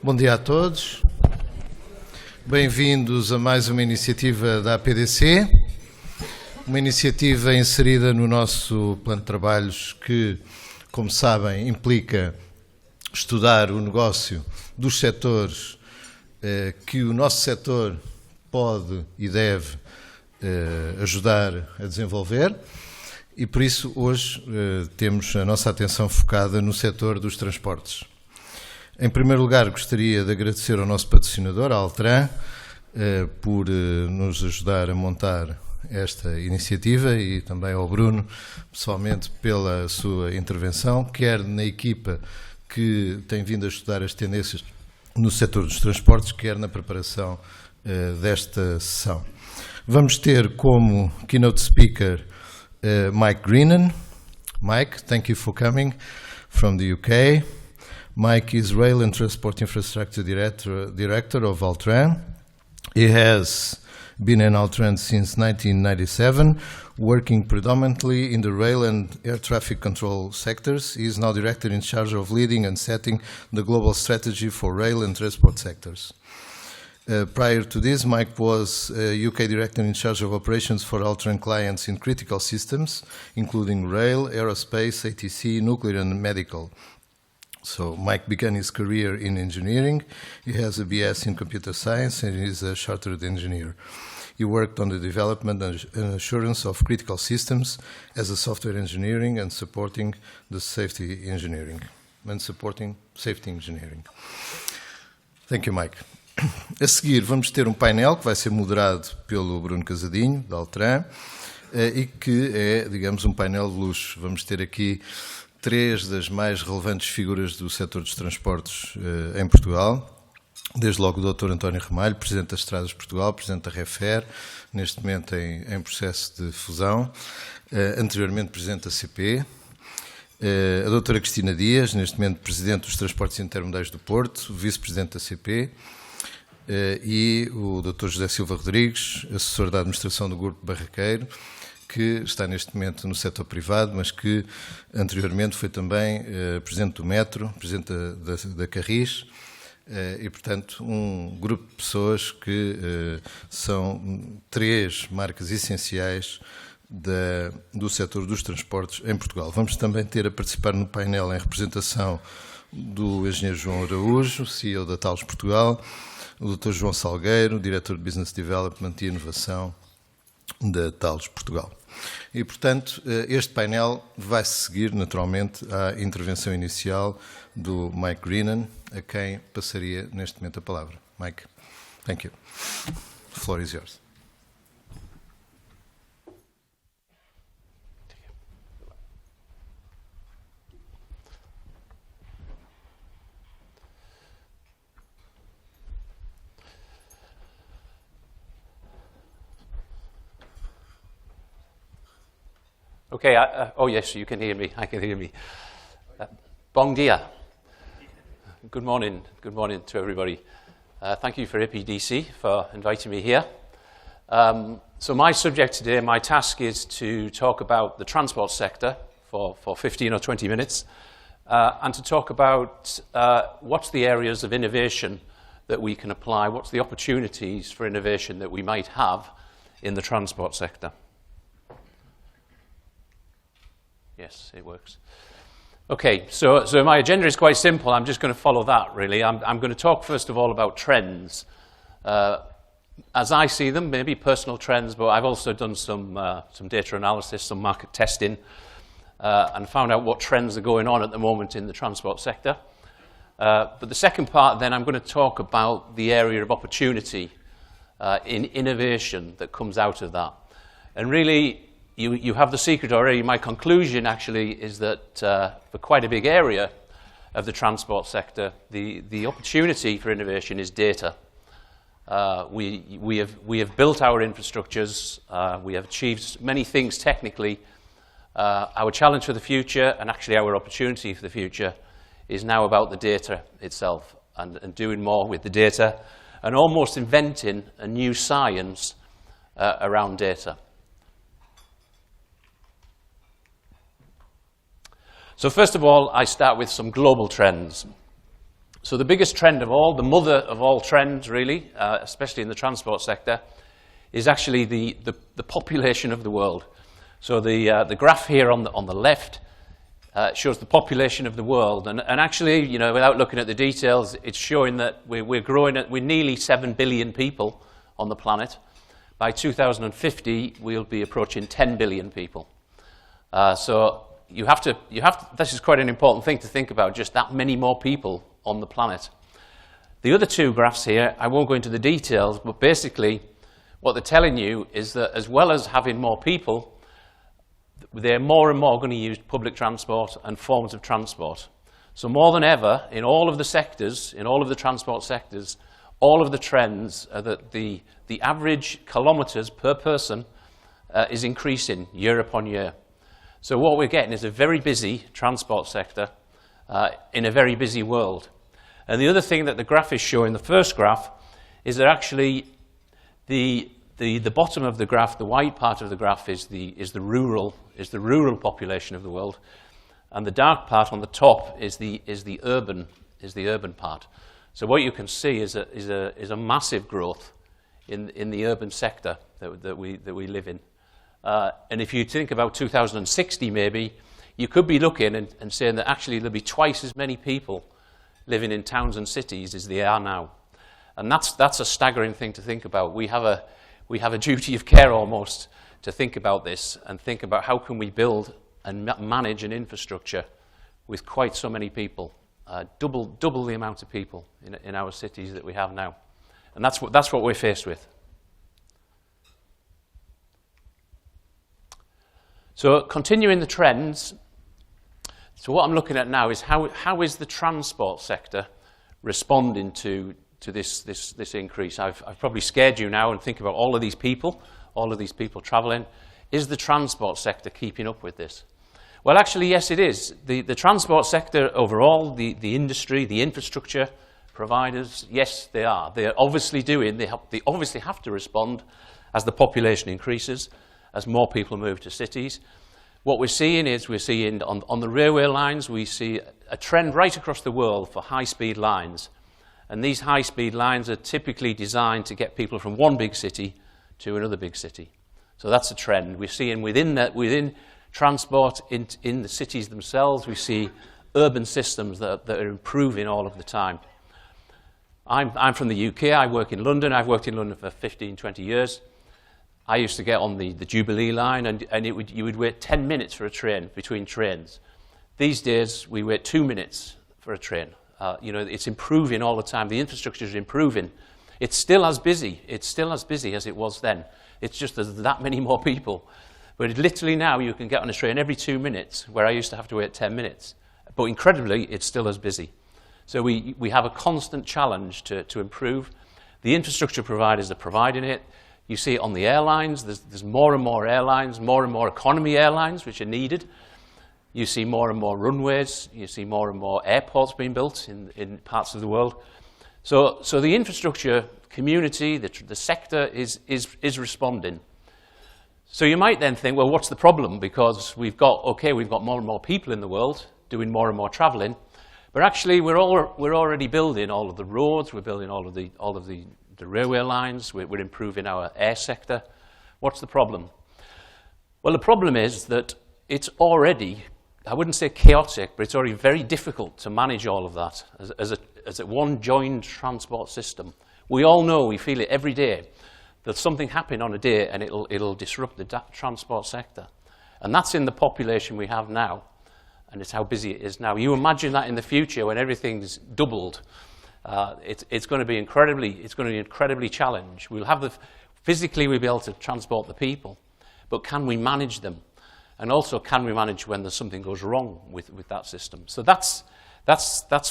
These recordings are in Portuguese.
Bom dia a todos. Bem-vindos a mais uma iniciativa da APDC, uma iniciativa inserida no nosso plano de trabalhos que, como sabem, implica estudar o negócio dos setores que o nosso setor pode e deve ajudar a desenvolver e, por isso, hoje temos a nossa atenção focada no setor dos transportes. Em primeiro lugar, gostaria de agradecer ao nosso patrocinador, a Altran, por nos ajudar a montar esta iniciativa e também ao Bruno, pessoalmente, pela sua intervenção, quer na equipa que tem vindo a estudar as tendências no setor dos transportes, quer na preparação desta sessão. Vamos ter como keynote speaker Mike Greenan. Mike, thank you for coming from the UK. Mike is Rail and Transport Infrastructure Director of Altran. He has been in Altran since 1997, working predominantly in the rail and air traffic control sectors. He is now Director in charge of leading and setting the global strategy for rail and transport sectors. Prior to this, Mike was UK Director in charge of operations for Altran clients in critical systems, including rail, aerospace, ATC, nuclear and medical. So Mike began his career in engineering. He has a BS in computer science and is a chartered engineer. He worked on the development and assurance of critical systems as a software engineering and supporting the safety engineering. Thank you, Mike. A seguir vamos ter um painel que vai ser moderado pelo Bruno Casadinho, da Altran, e que é, digamos, um painel de luxo. Vamos ter aqui três das mais relevantes figuras do setor dos transportes em Portugal, desde logo o Dr. António Ramalho, Presidente das Estradas de Portugal, Presidente da Refer, neste momento em processo de fusão, anteriormente Presidente da CP, a Dra. Cristina Dias, neste momento Presidente dos Transportes Intermodais do Porto, Vice-Presidente da CP, e o Dr. José Silva Rodrigues, Assessor da Administração do Grupo Barraqueiro, que está neste momento no setor privado, mas que anteriormente foi também Presidente do Metro, Presidente da Carris, e, portanto, um grupo de pessoas que são três marcas essenciais do setor dos transportes em Portugal. Vamos também ter a participar no painel em representação do Engenheiro João Araújo, CEO da Talos Portugal, o Dr. João Salgueiro, Diretor de Business Development e Inovação da Talos Portugal. E, portanto, este painel vai seguir, naturalmente, à intervenção inicial do Mike Greenan, a quem passaria neste momento a palavra. Mike, thank you. The floor is yours. Okay, oh yes, you can hear me, I can hear me. Bom dia. Good morning to everybody. Thank you for APDC for inviting me here. So my subject today, my task is to talk about the transport sector for 15 or 20 minutes and to talk about what's the areas of innovation that we can apply, what's the opportunities for innovation that we might have in the transport sector. Yes, it works. Okay, so my agenda is quite simple. I'm just going to follow that, really. I'm going to talk, first of all, about trends. As I see them, maybe personal trends, but I've also done some data analysis, some market testing, and found out what trends are going on at the moment in the transport sector. But the second part, then, I'm going to talk about the area of opportunity in innovation that comes out of that. And really, you have the secret already. My conclusion, actually, is that for quite a big area of the transport sector, the opportunity for innovation is data. We have built our infrastructures. We have achieved many things technically. Our challenge for the future, and actually our opportunity for the future, is now about the data itself and doing more with the data and almost inventing a new science around data. So first of all, I start with some global trends. So the biggest trend of all, the mother of all trends really, especially in the transport sector, is actually the population of the world. So the graph here on the left shows the population of the world, and actually, you know, without looking at the details, it's showing that we're growing we're nearly 7 billion people on the planet. By 2050, we'll be approaching 10 billion people. So you have to, this is quite an important thing to think about, just that many more people on the planet. The other two graphs here, I won't go into the details, but basically what they're telling you is that as well as having more people, they're more and more going to use public transport and forms of transport. So more than ever, in all of the sectors, in all of the transport sectors, all of the trends are that the average kilometres per person is increasing year upon year. So what we're getting is a very busy transport sector in a very busy world. And the other thing that the graph is showing, the first graph, is that actually the bottom of the graph, the white part of the graph, is the rural population of the world, and the dark part on the top is the urban part. So what you can see is a massive growth in the urban sector that we live in. And if you think about 2060 maybe, you could be looking and saying that actually there'll be twice as many people living in towns and cities as there are now. And that's a staggering thing to think about. We have a duty of care almost to think about this and think about how can we build and manage an infrastructure with quite so many people, double the amount of people in our cities that we have now. And that's what we're faced with. So continuing the trends, so what I'm looking at now is how is the transport sector responding to this increase? I've probably scared you now and think about all of these people travelling. Is the transport sector keeping up with this? Well, actually, yes, it is. The transport sector overall, the industry, the infrastructure providers, yes, they are. They're obviously they obviously have to respond as the population increases, as more people move to cities. What we're seeing on the railway lines, we see a trend right across the world for high-speed lines. And these high-speed lines are typically designed to get people from one big city to another big city. So that's a trend. We're seeing within transport in the cities themselves, we see urban systems that are improving all of the time. I'm from the UK. I work in London. I've worked in London for 15, 20 years. I used to get on the Jubilee line, and you would wait 10 minutes for a train between trains. These days, we wait 2 minutes for a train. It's improving all the time. The infrastructure is improving. It's still as busy. It's still as busy as it was then. It's just there's that many more people. But literally now you can get on a train every 2 minutes, where I used to have to wait 10 minutes. But incredibly, it's still as busy. So we have a constant challenge to improve. The infrastructure providers are providing it. You see it on the airlines. There's more and more airlines, more and more economy airlines, which are needed. You see more and more runways. You see more and more airports being built in parts of the world. So the infrastructure community, the sector is responding. So you might then think, well, what's the problem? Because we've got more and more people in the world doing more and more travelling, but actually we're already building all of the roads. We're building all of the railway lines. We're improving our air sector. What's the problem? Well, the problem is that it's already, I wouldn't say chaotic, but it's already very difficult to manage all of that as a one joined transport system. We all know, we feel it every day, that something happened on a day and it'll disrupt the transport sector. And that's in the population we have now, and it's how busy it is now. You imagine that in the future when everything's doubled. It's going to be incredibly challenged. Physically we'll be able to transport the people, but can we manage them? And also, can we manage when something goes wrong with that system? So that's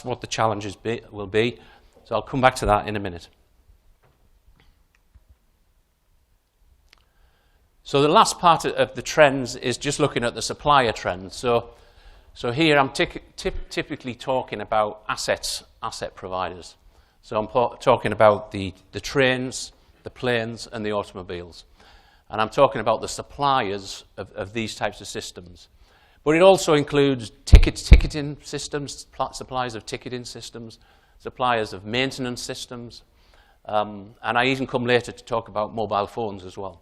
what the challenges will be. So I'll come back to that in a minute. So the last part of the trends is just looking at the supplier trends. So here I'm typically talking about asset providers. So I'm talking about the trains, the planes, and the automobiles. And I'm talking about the suppliers of these types of systems. But it also includes ticketing systems, suppliers of ticketing systems, suppliers of maintenance systems, and I even come later to talk about mobile phones as well.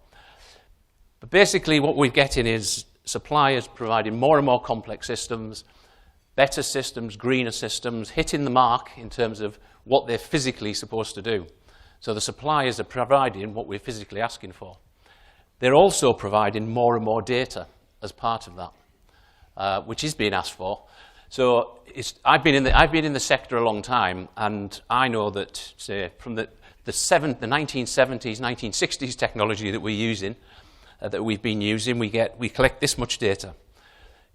But basically what we're getting is suppliers providing more and more complex systems, better systems, greener systems, hitting the mark in terms of what they're physically supposed to do. So the suppliers are providing what we're physically asking for. They're also providing more and more data as part of that, which is being asked for. So I've been in the sector a long time, and I know that, say, from the 1970s, 1960s technology that we're using, that we've been using, we collect this much data.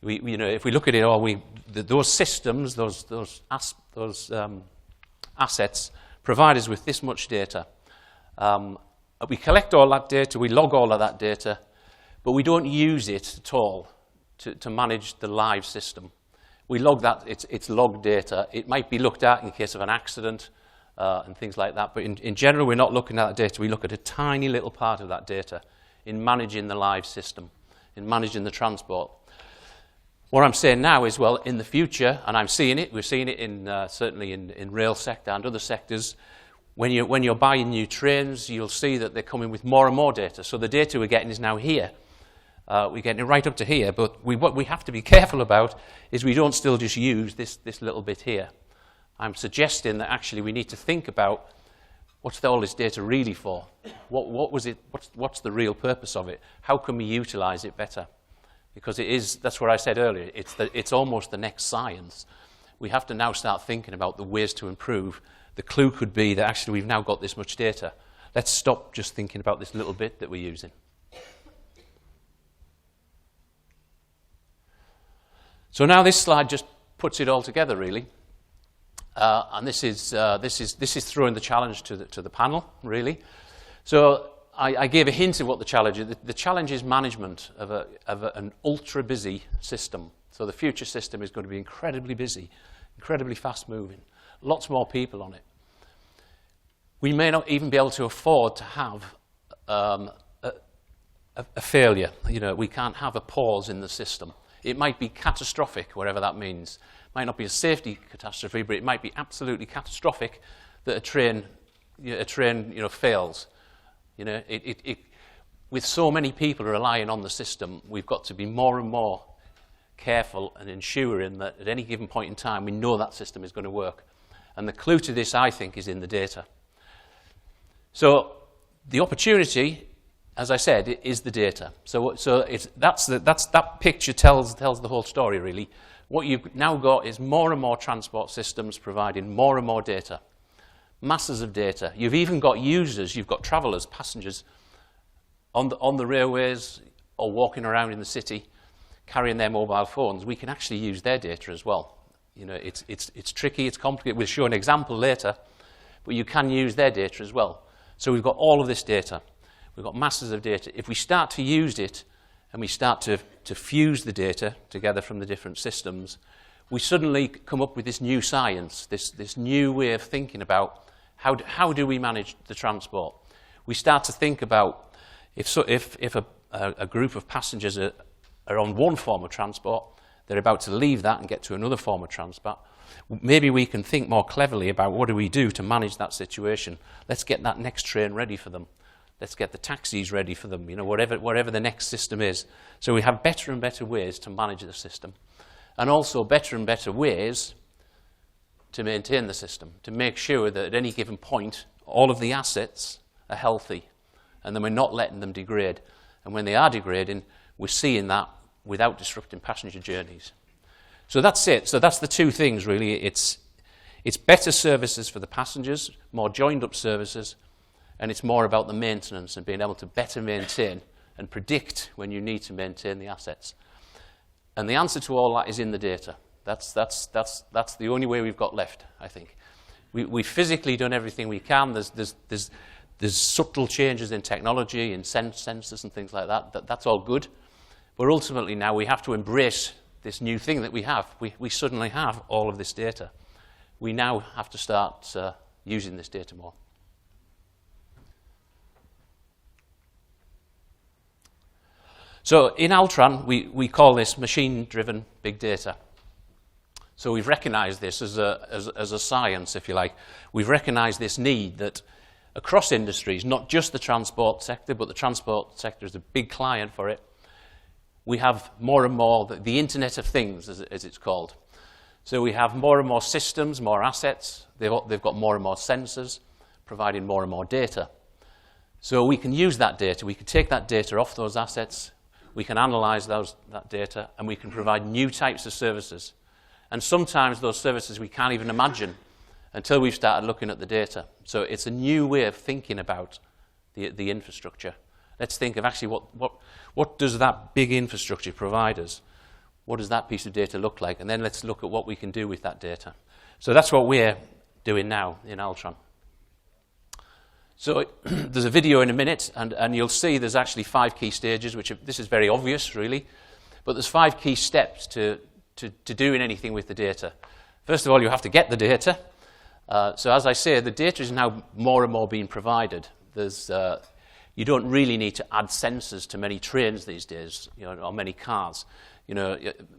If we look at it all, those systems, those assets provide us with this much data. We collect all that data, we log all of that data, but we don't use it at all to manage the live system. We log that, it's logged data. It might be looked at in case of an accident and things like that, but in general, we're not looking at that data. We look at a tiny little part of that data in managing the live system, in managing the transport. What I'm saying now is, well, in the future, and I'm seeing it, we're seeing it certainly in rail sector and other sectors, when you're buying new trains, you'll see that they're coming with more and more data. So the data we're getting is now here. We're getting it right up to here, but what we have to be careful about is we don't still just use this little bit here. I'm suggesting that actually we need to think about what's all this data really for? What was it? What's the real purpose of it? How can we utilize it better? Because that's what I said earlier, it's almost the next science. We have to now start thinking about the ways to improve. The clue could be that actually we've now got this much data. Let's stop just thinking about this little bit that we're using. So now this slide just puts it all together, really. And this is throwing the challenge to the panel, really. So I gave a hint of what the challenge is. The challenge is management of an ultra-busy system. So the future system is going to be incredibly busy, incredibly fast-moving, lots more people on it. We may not even be able to afford to have a failure. We can't have a pause in the system. It might be catastrophic, whatever that means. It might not be a safety catastrophe, but it might be absolutely catastrophic that a train fails. With so many people relying on the system, we've got to be more and more careful and ensuring that at any given point in time, we know that system is going to work. And the clue to this, I think, is in the data. So the opportunity, as I said, is the data. So that picture tells the whole story, really. What you've now got is more and more transport systems providing more and more data. Masses of data. You've even got users, you've got travellers, passengers on the railways or walking around in the city carrying their mobile phones. We can actually use their data as well. It's tricky, it's complicated. We'll show an example later, but you can use their data as well. So we've got all of this data. We've got masses of data. If we start to use it and we start to fuse the data together from the different systems, we suddenly come up with this new science, this new way of thinking about how do we manage the transport. We start to think about if a group of passengers are on one form of transport, they're about to leave that and get to another form of transport, maybe we can think more cleverly about what do we do to manage that situation. Let's get that next train ready for them. Let's get the taxis ready for them, whatever the next system is. So we have better and better ways to manage the system. And also better and better ways to maintain the system, to make sure that at any given point, all of the assets are healthy, and then we're not letting them degrade. And when they are degrading, we're seeing that without disrupting passenger journeys. So that's it. So that's the two things, really. It's better services for the passengers, more joined-up services, and it's more about the maintenance and being able to better maintain and predict when you need to maintain the assets. And the answer to all that is in the data. That's the only way we've got left, I think. We've physically done everything we can. There's subtle changes in technology, in sensors and things like that. That's all good. But ultimately now we have to embrace this new thing that we have. We suddenly have all of this data. We now have to start using this data more. So in Altran, we call this machine-driven big data. So we've recognized this as a science, if you like. We've recognized this need that across industries, not just the transport sector, but the transport sector is a big client for it. We have more and more, the Internet of Things, as it's called. So we have more and more systems, more assets. They've got more and more sensors, providing more and more data. So we can use that data. We can take that data off those assets. We can analyze that data, and we can provide new types of services. And sometimes those services we can't even imagine until we've started looking at the data. So it's a new way of thinking about the infrastructure. Let's think of actually what does that big infrastructure provide us? What does that piece of data look like? And then let's look at what we can do with that data. So that's what we're doing now in Altron. So there's a video in a minute, and you'll see there's actually 5 key stages, this is very obvious, really. But there's 5 key steps to doing anything with the data. First of all, you have to get the data. So as I say, the data is now more and more being provided. You don't really need to add sensors to many trains these days, or many cars.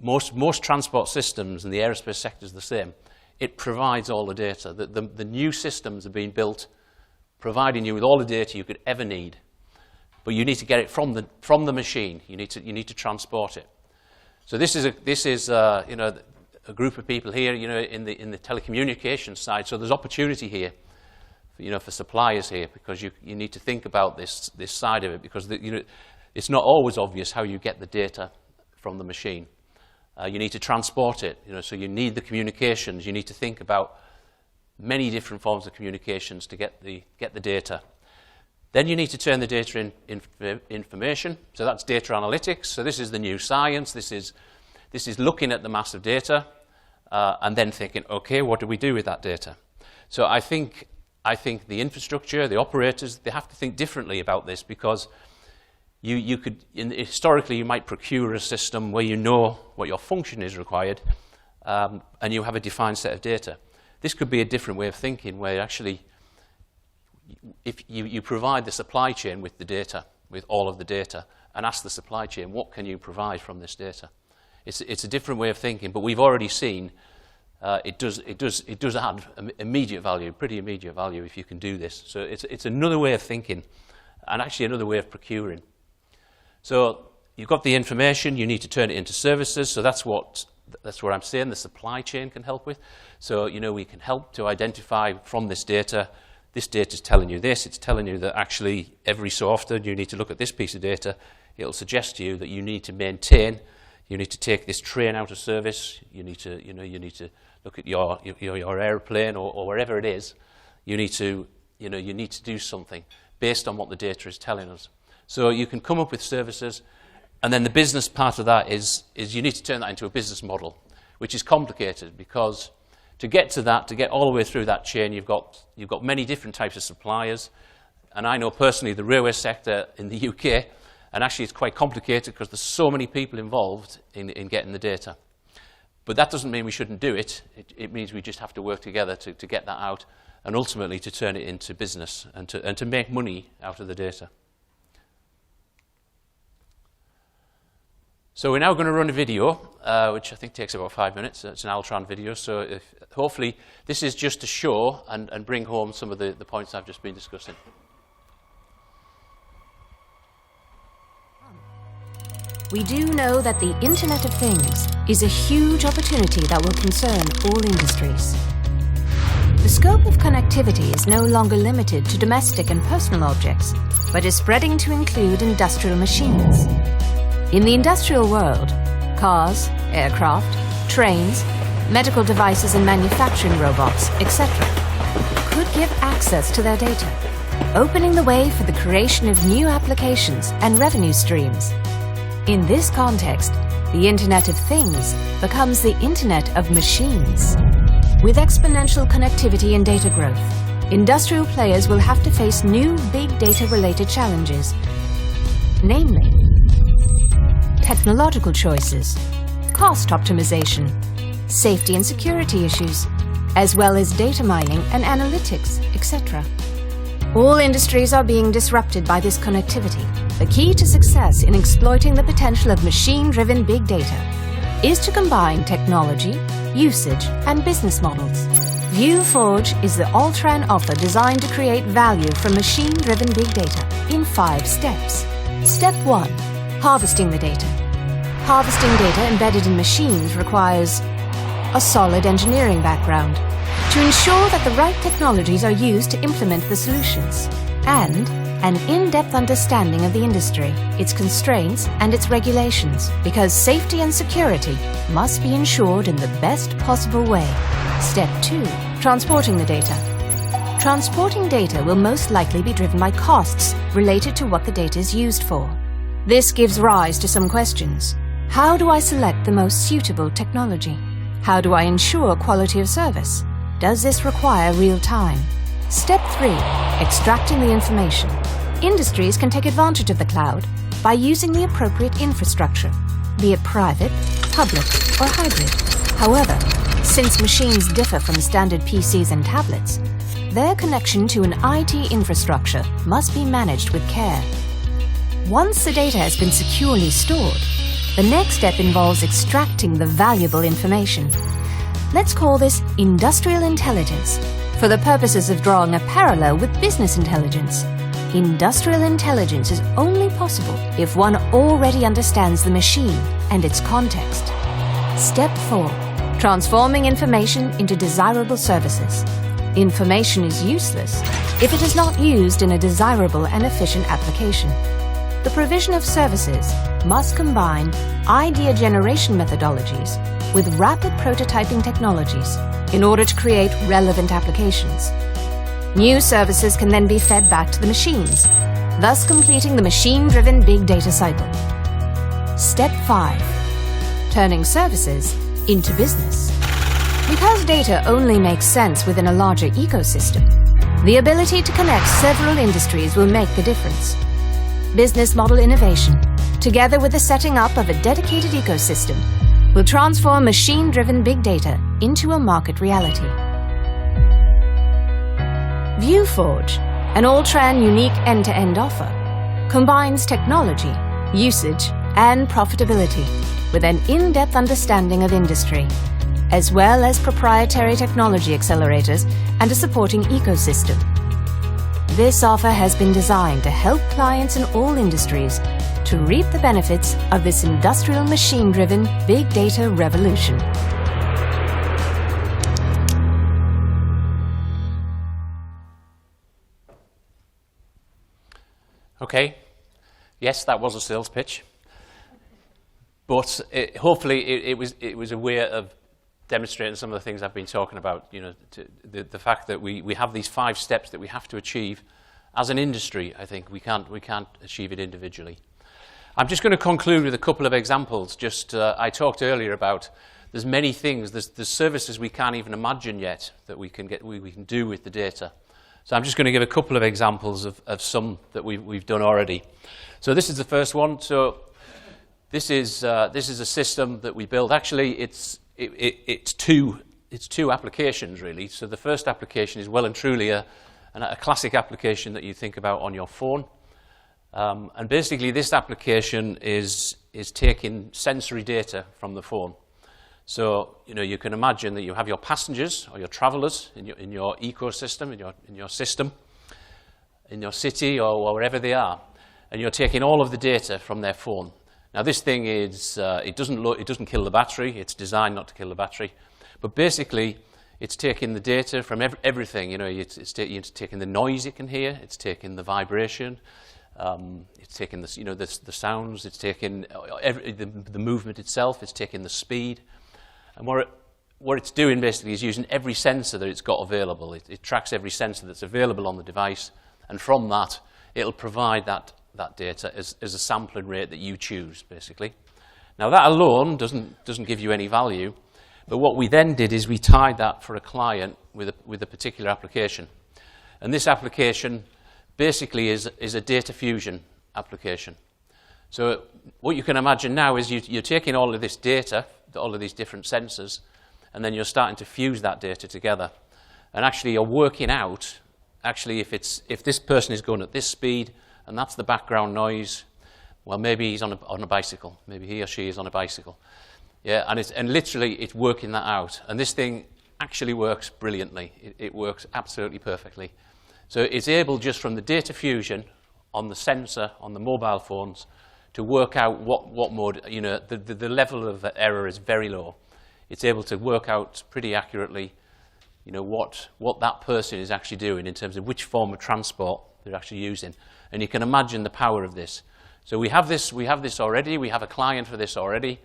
Most transport systems, and the aerospace sector is the same. It provides all the data. The new systems are being built, providing you with all the data you could ever need. But you need to get it from the machine. You need to transport it. So this is a group of people here, in the telecommunications side. So there's opportunity here, for suppliers here, because you need to think about this side of it, because it's not always obvious how you get the data from the machine. You need to transport it, so you need the communications. You need to think about many different forms of communications to get the data. Then you need to turn the data into information. So that's data analytics. So this is the new science. This is looking at the massive data and then thinking, okay, what do we do with that data? So I think the infrastructure, the operators, they have to think differently about this, because you could, historically, you might procure a system where you know what your function is required, and you have a defined set of data. This could be a different way of thinking, where actually, if you provide the supply chain with the data, with all of the data, and ask the supply chain, what can you provide from this data? It's a different way of thinking, but we've already seen it does add immediate value, pretty immediate value, if you can do this. So it's another way of thinking, and actually another way of procuring. So you've got the information, you need to turn it into services. So that's what I'm saying the supply chain can help with. So we can help to identify from this data. This data is telling you this. It's telling you that actually every so often you need to look at this piece of data. It'll suggest to you that you need to maintain. You need to take this train out of service. You need to look at your airplane or wherever it is. You need to do something based on what the data is telling us. So you can come up with services, and then the business part of that is you need to turn that into a business model, which is complicated, because to get to that, to get all the way through that chain, you've got many different types of suppliers. And I know personally the railway sector in the UK, and actually it's quite complicated because there's so many people involved in getting the data. But that doesn't mean we shouldn't do it. It means we just have to work together to get that out, and ultimately to turn it into business and to make money out of the data. So we're now going to run a video, which I think takes about 5 minutes. It's an Altron video, so hopefully this is just to show and bring home some of the points I've just been discussing. We do know that the Internet of Things is a huge opportunity that will concern all industries. The scope of connectivity is no longer limited to domestic and personal objects, but is spreading to include industrial machines. In the industrial world, cars, aircraft, trains, medical devices and manufacturing robots, etc., could give access to their data, opening the way for the creation of new applications and revenue streams. In this context, the Internet of Things becomes the Internet of Machines. With exponential connectivity and data growth, industrial players will have to face new big data-related challenges, namely technological choices, cost optimization, safety and security issues, as well as data mining and analytics, etc. All industries are being disrupted by this connectivity, the key to success in exploiting the potential of machine-driven big data. is to combine technology, usage, and business models. ViewForge is the Altran offer designed to create value from machine-driven big data in 5 steps. Step 1. Harvesting the data. Harvesting data embedded in machines requires a solid engineering background to ensure that the right technologies are used to implement the solutions, and an in-depth understanding of the industry, its constraints and its regulations, because safety and security must be ensured in the best possible way. Step 2. Transporting the data. Transporting data will most likely be driven by costs related to what the data is used for. This gives rise to some questions. How do I select the most suitable technology? How do I ensure quality of service? Does this require real time? Step 3. Extracting the information. Industries can take advantage of the cloud by using the appropriate infrastructure, be it private, public, or hybrid. However, since machines differ from standard PCs and tablets, their connection to an IT infrastructure must be managed with care. Once the data has been securely stored, the next step involves extracting the valuable information. Let's call this industrial intelligence, for the purposes of drawing a parallel with business intelligence. Industrial intelligence is only possible if one already understands the machine and its context. Step 4. Transforming information into desirable services. Information is useless if it is not used in a desirable and efficient application. The provision of services must combine idea generation methodologies with rapid prototyping technologies in order to create relevant applications. New services can then be fed back to the machines, thus completing the machine-driven big data cycle. Step 5. Turning services into business. Because data only makes sense within a larger ecosystem, the ability to connect several industries will make the difference. Business model innovation, together with the setting up of a dedicated ecosystem, will transform machine-driven big data into a market reality. ViewForge, an Altran unique end-to-end offer, combines technology, usage, and profitability with an in-depth understanding of industry, as well as proprietary technology accelerators and a supporting ecosystem. This offer has been designed to help clients in all industries to reap the benefits of this industrial machine-driven big data revolution. Okay, yes, that was a sales pitch, but hopefully it was a way of demonstrating some of the things I've been talking about. You know, the fact that we have these 5 steps that we have to achieve as an industry. I think we can't achieve it individually. I'm just going to conclude with a couple of examples. I talked earlier about there's many things, there's services we can't even imagine yet that we can do with the data. So I'm just going to give a couple of examples of some that we've done already. So this is the first one. So this is a system that we built. Actually, it's two applications really. So the first application is well and truly a classic application that you think about on your phone. And basically, this application is taking sensory data from the phone. So you can imagine that you have your passengers or your travellers in your ecosystem, in your system, in your city or wherever they are, and you're taking all of the data from their phone. Now, this thing is it doesn't kill the battery. It's designed not to kill the battery, but basically, it's taking the data from everything. It's taking the noise it can hear. It's taking the vibration. It's taking the sounds. It's taking the movement itself. It's taking the speed. And what it's doing basically is using every sensor that it's got available. It tracks every sensor that's available on the device, and from that, it'll provide that data as a sampling rate that you choose, basically. Now, that alone doesn't give you any value, but what we then did is we tied that for a client with a particular application. And this application basically is a data fusion application. So what you can imagine now is you're taking all of this data, all of these different sensors, and then you're starting to fuse that data together. And actually you're working out, if this person is going at this speed, and that's the background noise, well, maybe he's on a bicycle. Maybe he or she is on a bicycle. Yeah, and literally it's working that out. And this thing actually works brilliantly. It works absolutely perfectly. So it's able just from the data fusion on the sensor, on the mobile phones, to work out what mode, you know, the level of error is very low. It's able to work out pretty accurately, you know, what that person is actually doing in terms of which form of transport they're actually using. And you can imagine the power of this. So we have this already. We have a client for this already.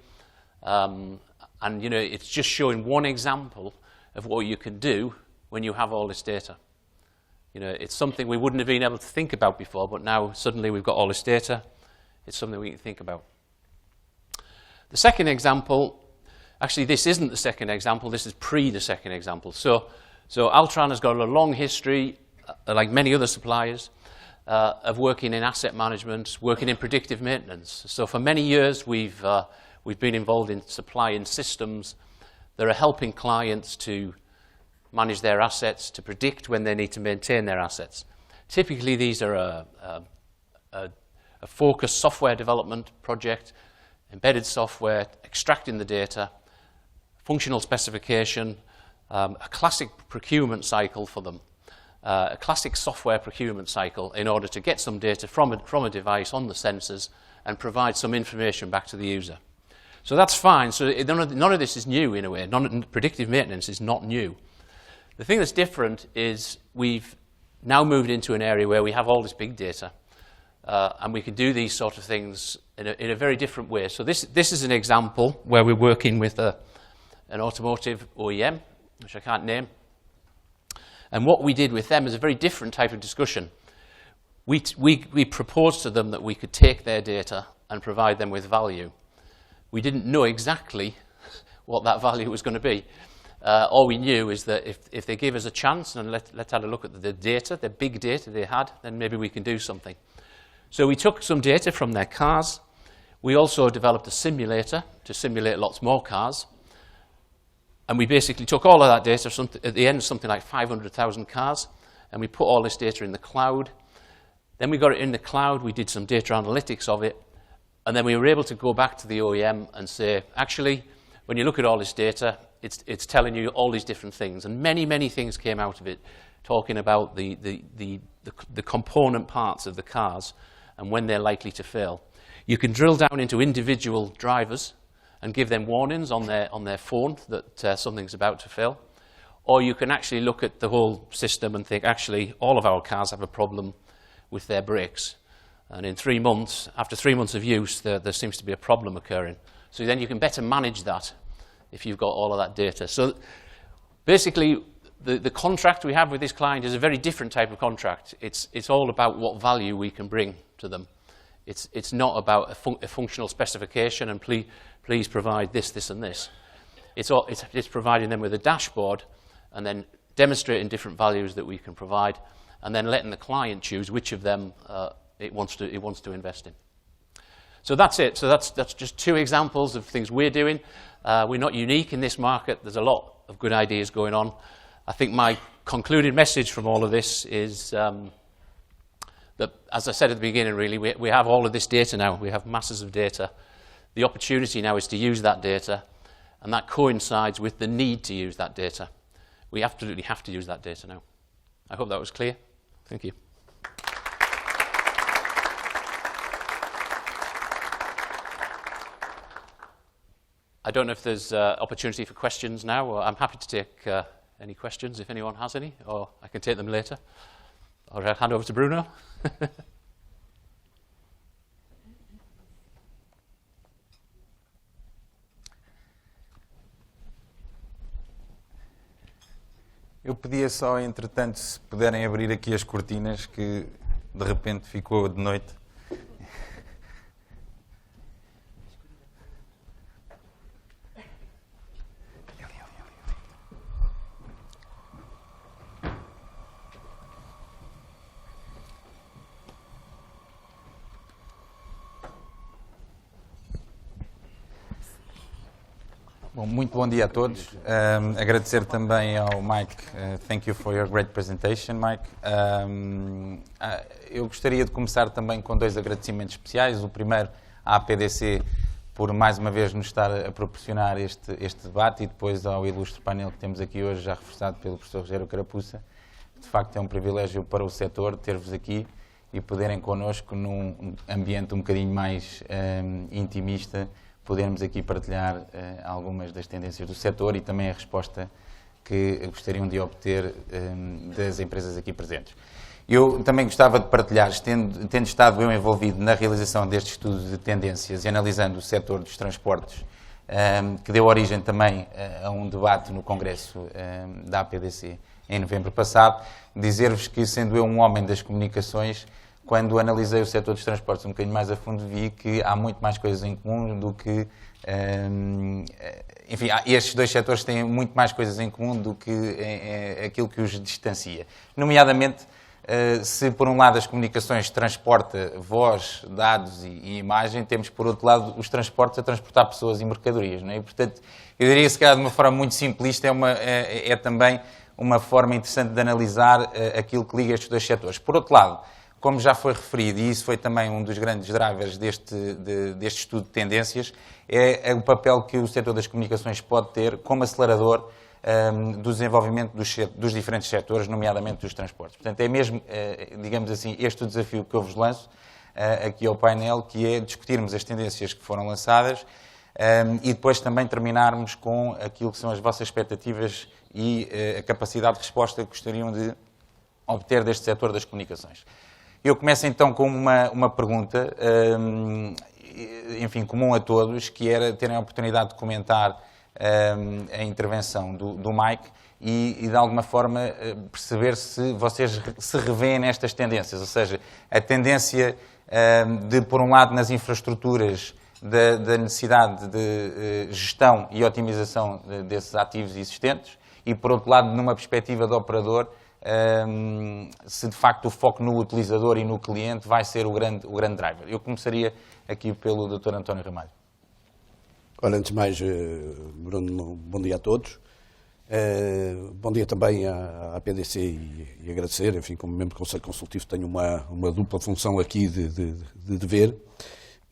And, you know, it's just showing one example of what you can do when you have all this data. You know, it's something we wouldn't have been able to think about before, but now suddenly we've got all this data. It's something we can think about. The second example, actually this isn't the second example, this is the second example. So Altran has got a long history, like many other suppliers, of working in asset management, working in predictive maintenance. So for many years we've been involved in supplying systems that are helping clients to manage their assets, to predict when they need to maintain their assets. Typically these are a focused software development project, embedded software, extracting the data, functional specification, a classic procurement cycle for them, a classic software procurement cycle in order to get some data from a device on the sensors and provide some information back to the user. So that's fine. So none of this is new in a way. Predictive maintenance is not new. The thing that's different is we've now moved into an area where we have all this big data, and we can do these sort of things in a very different way. So this is an example where we're working with an automotive OEM, which I can't name. And what we did with them is a very different type of discussion. We proposed to them that we could take their data and provide them with value. We didn't know exactly what that value was going to be. All we knew is that if they gave us a chance and let's have a look at the data, the big data they had, then maybe we can do something. So we took some data from their cars. We also developed a simulator to simulate lots more cars. And we basically took all of that data, at the end something like 500,000 cars, and we put all this data in the cloud. Then we got it in the cloud, we did some data analytics of it, and then we were able to go back to the OEM and say, actually, when you look at all this data, it's telling you all these different things. And many, many things came out of it, talking about the component parts of the cars and when they're likely to fail. You can drill down into individual drivers and give them warnings on their phone that something's about to fail. Or you can actually look at the whole system and think, actually, all of our cars have a problem with their brakes. And in 3 months, after 3 months of use, there seems to be a problem occurring. So then you can better manage that if you've got all of that data. So basically, the contract we have with this client is a very different type of contract. It's all about what value we can bring to them. It's not about a functional specification and please provide this, this, and this. It's providing them with a dashboard and then demonstrating different values that we can provide, and then letting the client choose which of them it wants to invest in. So that's it. So that's just 2 examples of things we're doing. We're not unique in this market. There's a lot of good ideas going on. I think my concluded message from all of this is that, as I said at the beginning, really, we have all of this data now. We have masses of data. The opportunity now is to use that data, and that coincides with the need to use that data. We absolutely have to use that data now. I hope that was clear. Thank you. I don't know if there's opportunity for questions now, or I'm happy to take any questions if anyone has any, or I can take them later. Or I'll hand over to Bruno. Eu pedia só, entretanto, se puderem abrir aqui as cortinas, que de repente ficou de noite. Bom, muito bom dia a todos. Agradecer também ao Mike. Thank you for your great presentation, Mike. Eu gostaria de começar também com 2 agradecimentos especiais. O primeiro à APDC por mais uma vez nos estar a proporcionar este debate, e depois ao ilustre painel que temos aqui hoje, já reforçado pelo professor Rogério Carapuça. De facto é um privilégio para o setor ter-vos aqui e poderem connosco, num ambiente um bocadinho mais intimista, podermos aqui partilhar algumas das tendências do setor e também a resposta que gostariam de obter das empresas aqui presentes. Eu também gostava de partilhar, tendo estado eu envolvido na realização deste estudo de tendências e analisando o setor dos transportes, que deu origem também a um debate no Congresso da APDC em novembro passado, dizer-vos que, sendo eu um homem das comunicações, quando analisei o setor dos transportes um bocadinho mais a fundo, vi que há muito mais coisas em comum do que... Enfim, estes dois setores têm muito mais coisas em comum do que aquilo que os distancia. Nomeadamente, se por um lado as comunicações transporta voz, dados e imagem, temos por outro lado os transportes a transportar pessoas e mercadorias, não é? E, portanto, eu diria que se calhar de uma forma muito simplista é também uma forma interessante de analisar aquilo que liga estes dois setores. Por outro lado, como já foi referido, e isso foi também um dos grandes drivers deste estudo de tendências, é o papel que o setor das comunicações pode ter como acelerador do desenvolvimento dos diferentes setores, nomeadamente dos transportes. Portanto, é mesmo, digamos assim, este o desafio que eu vos lanço aqui ao painel, que é discutirmos as tendências que foram lançadas e depois também terminarmos com aquilo que são as vossas expectativas e a capacidade de resposta que gostariam de obter deste setor das comunicações. Eu começo então com uma pergunta, enfim, comum a todos, que era terem a oportunidade de comentar a intervenção do Mike e de alguma forma perceber se vocês se revêem nestas tendências, ou seja, a tendência de, por um lado, nas infraestruturas, da necessidade de gestão e otimização desses ativos existentes e, por outro lado, numa perspectiva de operador, se de facto o foco no utilizador e no cliente vai ser o grande driver. Eu começaria aqui pelo Dr. António Ramalho. Ora, antes de mais, Bruno, bom dia a todos. Bom dia também à APDC e agradecer, enfim, como membro do Conselho Consultivo tenho uma dupla função aqui de dever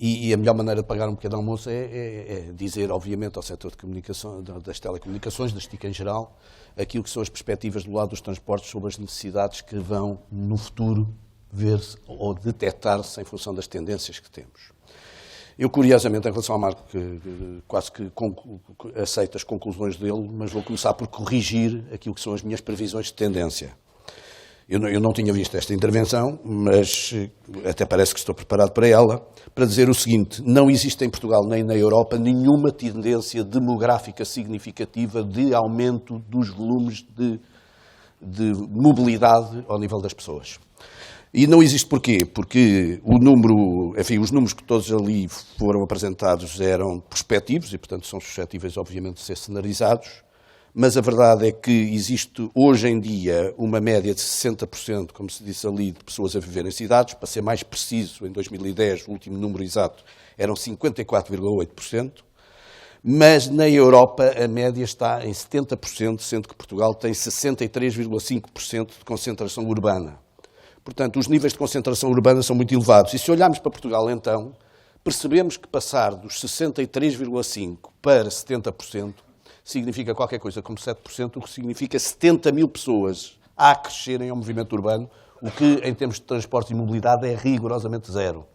e a melhor maneira de pagar um pequeno almoço é dizer, obviamente, ao setor de comunicação, das telecomunicações, das TIC em geral, aquilo que são as perspectivas do lado dos transportes sobre as necessidades que vão, no futuro, ver-se ou detectar-se em função das tendências que temos. Eu, curiosamente, em relação ao Marco, quase que aceito as conclusões dele, mas vou começar por corrigir aquilo que são as minhas previsões de tendência. Eu não tinha visto esta intervenção, mas até parece que estou preparado para ela, para dizer o seguinte: não existe em Portugal nem na Europa nenhuma tendência demográfica significativa de aumento dos volumes de mobilidade ao nível das pessoas. E não existe porquê? Porque os números que todos ali foram apresentados eram prospectivos e, portanto, são suscetíveis, obviamente, de ser cenarizados, mas a verdade é que existe hoje em dia uma média de 60%, como se disse ali, de pessoas a viver em cidades. Para ser mais preciso, em 2010, o último número exato, eram 54,8%, mas na Europa a média está em 70%, sendo que Portugal tem 63,5% de concentração urbana. Portanto, os níveis de concentração urbana são muito elevados. E se olharmos para Portugal, então, percebemos que passar dos 63,5% para 70% significa qualquer coisa como 7%, o que significa 70 mil pessoas a crescerem ao movimento urbano, o que, em termos de transporte e mobilidade, é rigorosamente zero.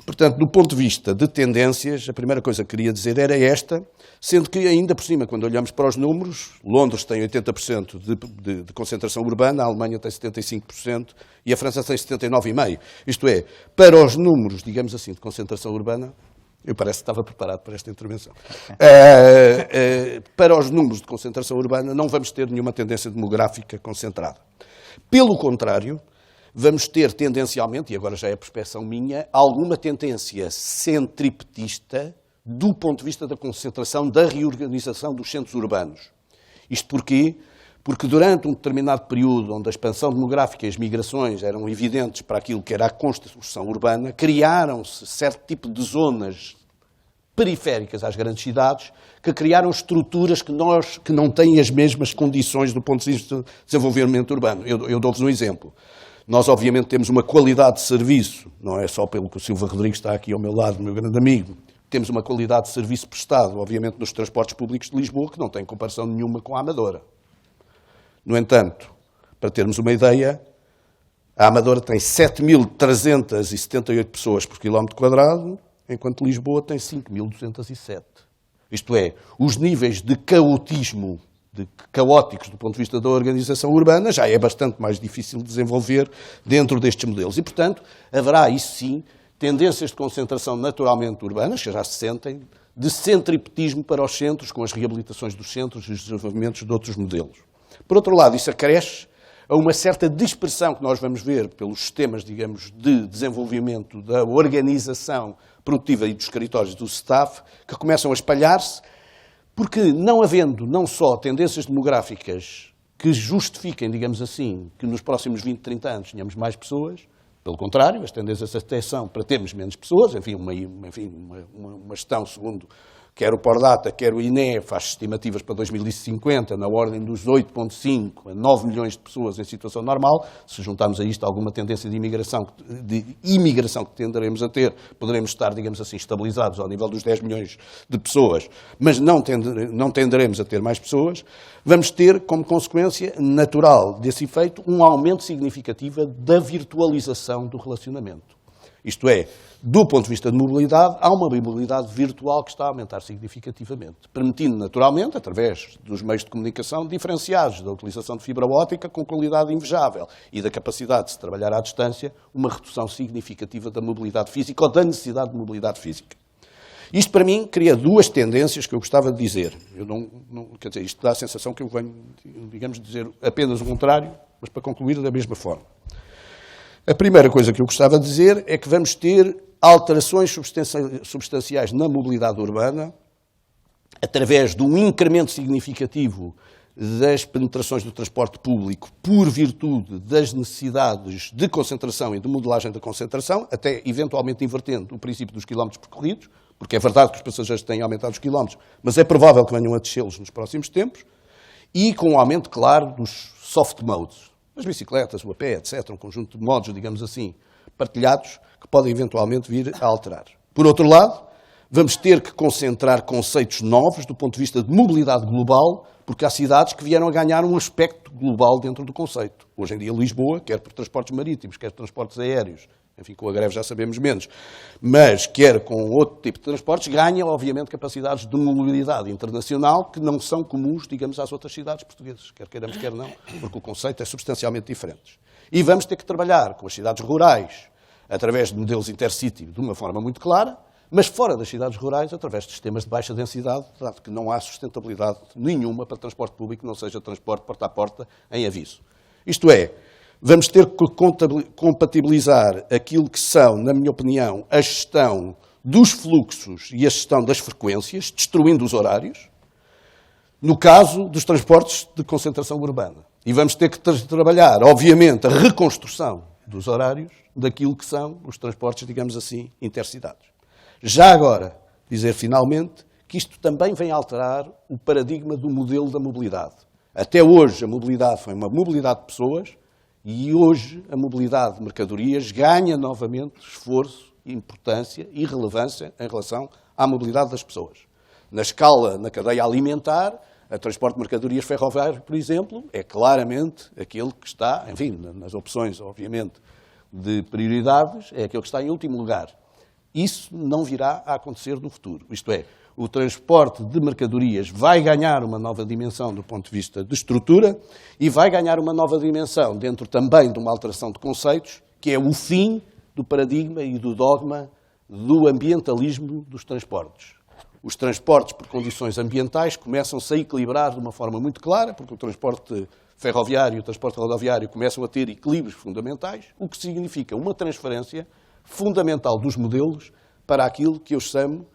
Portanto, do ponto de vista de tendências, a primeira coisa que queria dizer era esta, sendo que, ainda por cima, quando olhamos para os números, Londres tem 80% de concentração urbana, a Alemanha tem 75% e a França tem 79,5%. Isto é, para os números, digamos assim, de concentração urbana, eu parece que estava preparado para esta intervenção. Para os números de concentração urbana, não vamos ter nenhuma tendência demográfica concentrada. Pelo contrário, vamos ter tendencialmente, e agora já é a perspeção minha, alguma tendência centripetista do ponto de vista da concentração, da reorganização dos centros urbanos. Isto porquê? Porque durante um determinado período onde a expansão demográfica e as migrações eram evidentes para aquilo que era a construção urbana, criaram-se certo tipo de zonas periféricas às grandes cidades que criaram estruturas que não têm as mesmas condições do ponto de vista do desenvolvimento urbano. Eu dou-vos um exemplo. Nós, obviamente, temos uma qualidade de serviço, não é só pelo que o Silva Rodrigues está aqui ao meu lado, meu grande amigo, temos uma qualidade de serviço prestado, obviamente, nos transportes públicos de Lisboa, que não tem comparação nenhuma com a Amadora. No entanto, para termos uma ideia, a Amadora tem 7.378 pessoas por quilómetro quadrado, enquanto Lisboa tem 5.207. Isto é, os níveis de caotismo, caóticos do ponto de vista da organização urbana, já é bastante mais difícil de desenvolver dentro destes modelos. E, portanto, haverá, isso sim, tendências de concentração naturalmente urbanas, que já se sentem, de centripetismo para os centros, com as reabilitações dos centros e os desenvolvimentos de outros modelos. Por outro lado, isso acresce a uma certa dispersão que nós vamos ver pelos sistemas, digamos, de desenvolvimento da organização produtiva e dos escritórios do staff, que começam a espalhar-se, porque não havendo não só tendências demográficas que justifiquem, digamos assim, que nos próximos 20, 30 anos tenhamos mais pessoas, pelo contrário, as tendências até são para termos menos pessoas, enfim, uma gestão segundo quer o Pordata, quer o INE, faz estimativas para 2050 na ordem dos 8,5 a 9 milhões de pessoas em situação normal. Se juntarmos a isto alguma tendência de imigração que tenderemos a ter, poderemos estar, digamos assim, estabilizados ao nível dos 10 milhões de pessoas, mas não tenderemos a ter mais pessoas. Vamos ter, como consequência natural desse efeito, um aumento significativo da virtualização do relacionamento. Isto é, do ponto de vista de mobilidade, há uma mobilidade virtual que está a aumentar significativamente, permitindo naturalmente, através dos meios de comunicação diferenciados da utilização de fibra óptica com qualidade invejável e da capacidade de se trabalhar à distância, uma redução significativa da mobilidade física ou da necessidade de mobilidade física. Isto, para mim, cria duas tendências que eu gostava de dizer. Quer dizer, isto dá a sensação que eu venho, digamos, dizer apenas o contrário, mas para concluir da mesma forma. A primeira coisa que eu gostava de dizer é que vamos ter alterações substanciais na mobilidade urbana através de um incremento significativo das penetrações do transporte público por virtude das necessidades de concentração e de modelagem da concentração, até eventualmente invertendo o princípio dos quilómetros percorridos, porque é verdade que os passageiros têm aumentado os quilómetros, mas é provável que venham a descê-los nos próximos tempos, e com um aumento claro dos soft modes. As bicicletas, o a pé, etc., um conjunto de modos, digamos assim, partilhados, que podem eventualmente vir a alterar. Por outro lado, vamos ter que concentrar conceitos novos do ponto de vista de mobilidade global, porque há cidades que vieram a ganhar um aspecto global dentro do conceito. Hoje em dia, Lisboa, quer por transportes marítimos, quer por transportes aéreos, enfim, com a greve já sabemos menos, mas quer com outro tipo de transportes, ganha, obviamente, capacidades de mobilidade internacional que não são comuns, digamos, às outras cidades portuguesas, quer queiramos, quer não, porque o conceito é substancialmente diferente. E vamos ter que trabalhar com as cidades rurais, através de modelos intercity, de uma forma muito clara, mas fora das cidades rurais, através de sistemas de baixa densidade, dado que não há sustentabilidade nenhuma para transporte público que não seja transporte porta a porta em aviso. Isto é, vamos ter que compatibilizar aquilo que são, na minha opinião, a gestão dos fluxos e a gestão das frequências, destruindo os horários, no caso dos transportes de concentração urbana. E vamos ter que trabalhar, obviamente, a reconstrução dos horários daquilo que são os transportes, digamos assim, intercidades. Já agora, dizer finalmente que isto também vem alterar o paradigma do modelo da mobilidade. Até hoje a mobilidade foi uma mobilidade de pessoas e hoje a mobilidade de mercadorias ganha novamente esforço, importância e relevância em relação à mobilidade das pessoas. Na escala, na cadeia alimentar, o transporte de mercadorias ferroviário, por exemplo, é claramente aquele que está, enfim, nas opções, obviamente, de prioridades, é aquele que está em último lugar. Isso não virá a acontecer no futuro. Isto é, o transporte de mercadorias vai ganhar uma nova dimensão do ponto de vista de estrutura e vai ganhar uma nova dimensão dentro também de uma alteração de conceitos, que é o fim do paradigma e do dogma do ambientalismo dos transportes. Os transportes por condições ambientais começam-se a equilibrar de uma forma muito clara, porque o transporte ferroviário e o transporte rodoviário começam a ter equilíbrios fundamentais, o que significa uma transferência fundamental dos modelos para aquilo que eu chamo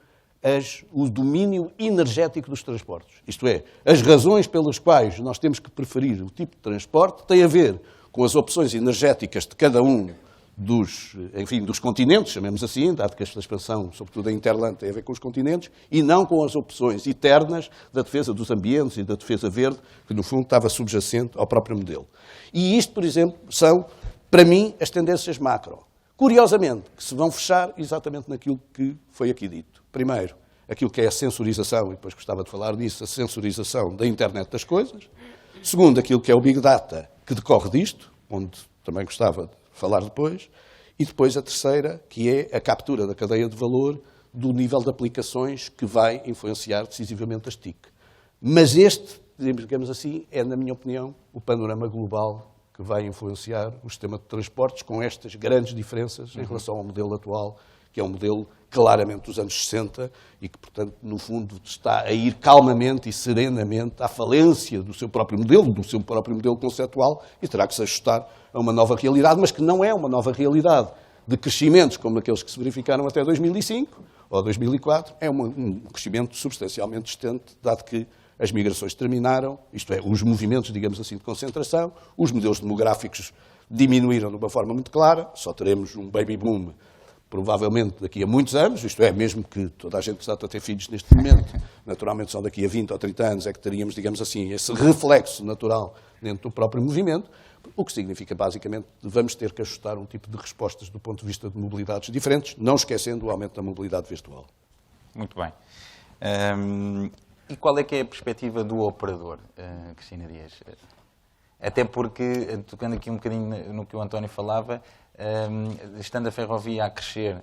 o domínio energético dos transportes. Isto é, as razões pelas quais nós temos que preferir o tipo de transporte têm a ver com as opções energéticas de cada um dos continentes, chamemos assim, dado que esta expansão, sobretudo a Interland, tem a ver com os continentes, e não com as opções eternas da defesa dos ambientes e da defesa verde, que no fundo estava subjacente ao próprio modelo. E isto, por exemplo, são, para mim, as tendências macro. Curiosamente, que se vão fechar exatamente naquilo que foi aqui dito. Primeiro, aquilo que é a sensorização, e depois gostava de falar disso, a sensorização da internet das coisas. Segundo, aquilo que é o Big Data, que decorre disto, onde também gostava de falar depois. E depois a terceira, que é a captura da cadeia de valor do nível de aplicações que vai influenciar decisivamente as TIC. Mas este, digamos assim, é, na minha opinião, o panorama global que vai influenciar o sistema de transportes com estas grandes diferenças em relação ao modelo atual, que é um modelo claramente dos anos 60 e que, portanto, no fundo está a ir calmamente e serenamente à falência do seu próprio modelo conceptual e terá que se ajustar a uma nova realidade, mas que não é uma nova realidade de crescimentos como aqueles que se verificaram até 2005 ou 2004, é um crescimento substancialmente distante, dado que as migrações terminaram, isto é, os movimentos, digamos assim, de concentração, os modelos demográficos diminuíram de uma forma muito clara, só teremos um baby boom provavelmente daqui a muitos anos, isto é, mesmo que toda a gente está a ter filhos neste momento, naturalmente só daqui a 20 ou 30 anos é que teríamos, digamos assim, esse reflexo natural dentro do próprio movimento, o que significa, basicamente, que vamos ter que ajustar um tipo de respostas do ponto de vista de mobilidades diferentes, não esquecendo o aumento da mobilidade virtual. Muito bem. E qual é que é a perspectiva do operador, Cristina Dias? Até porque, tocando aqui um bocadinho no que o António falava, estando a ferrovia a crescer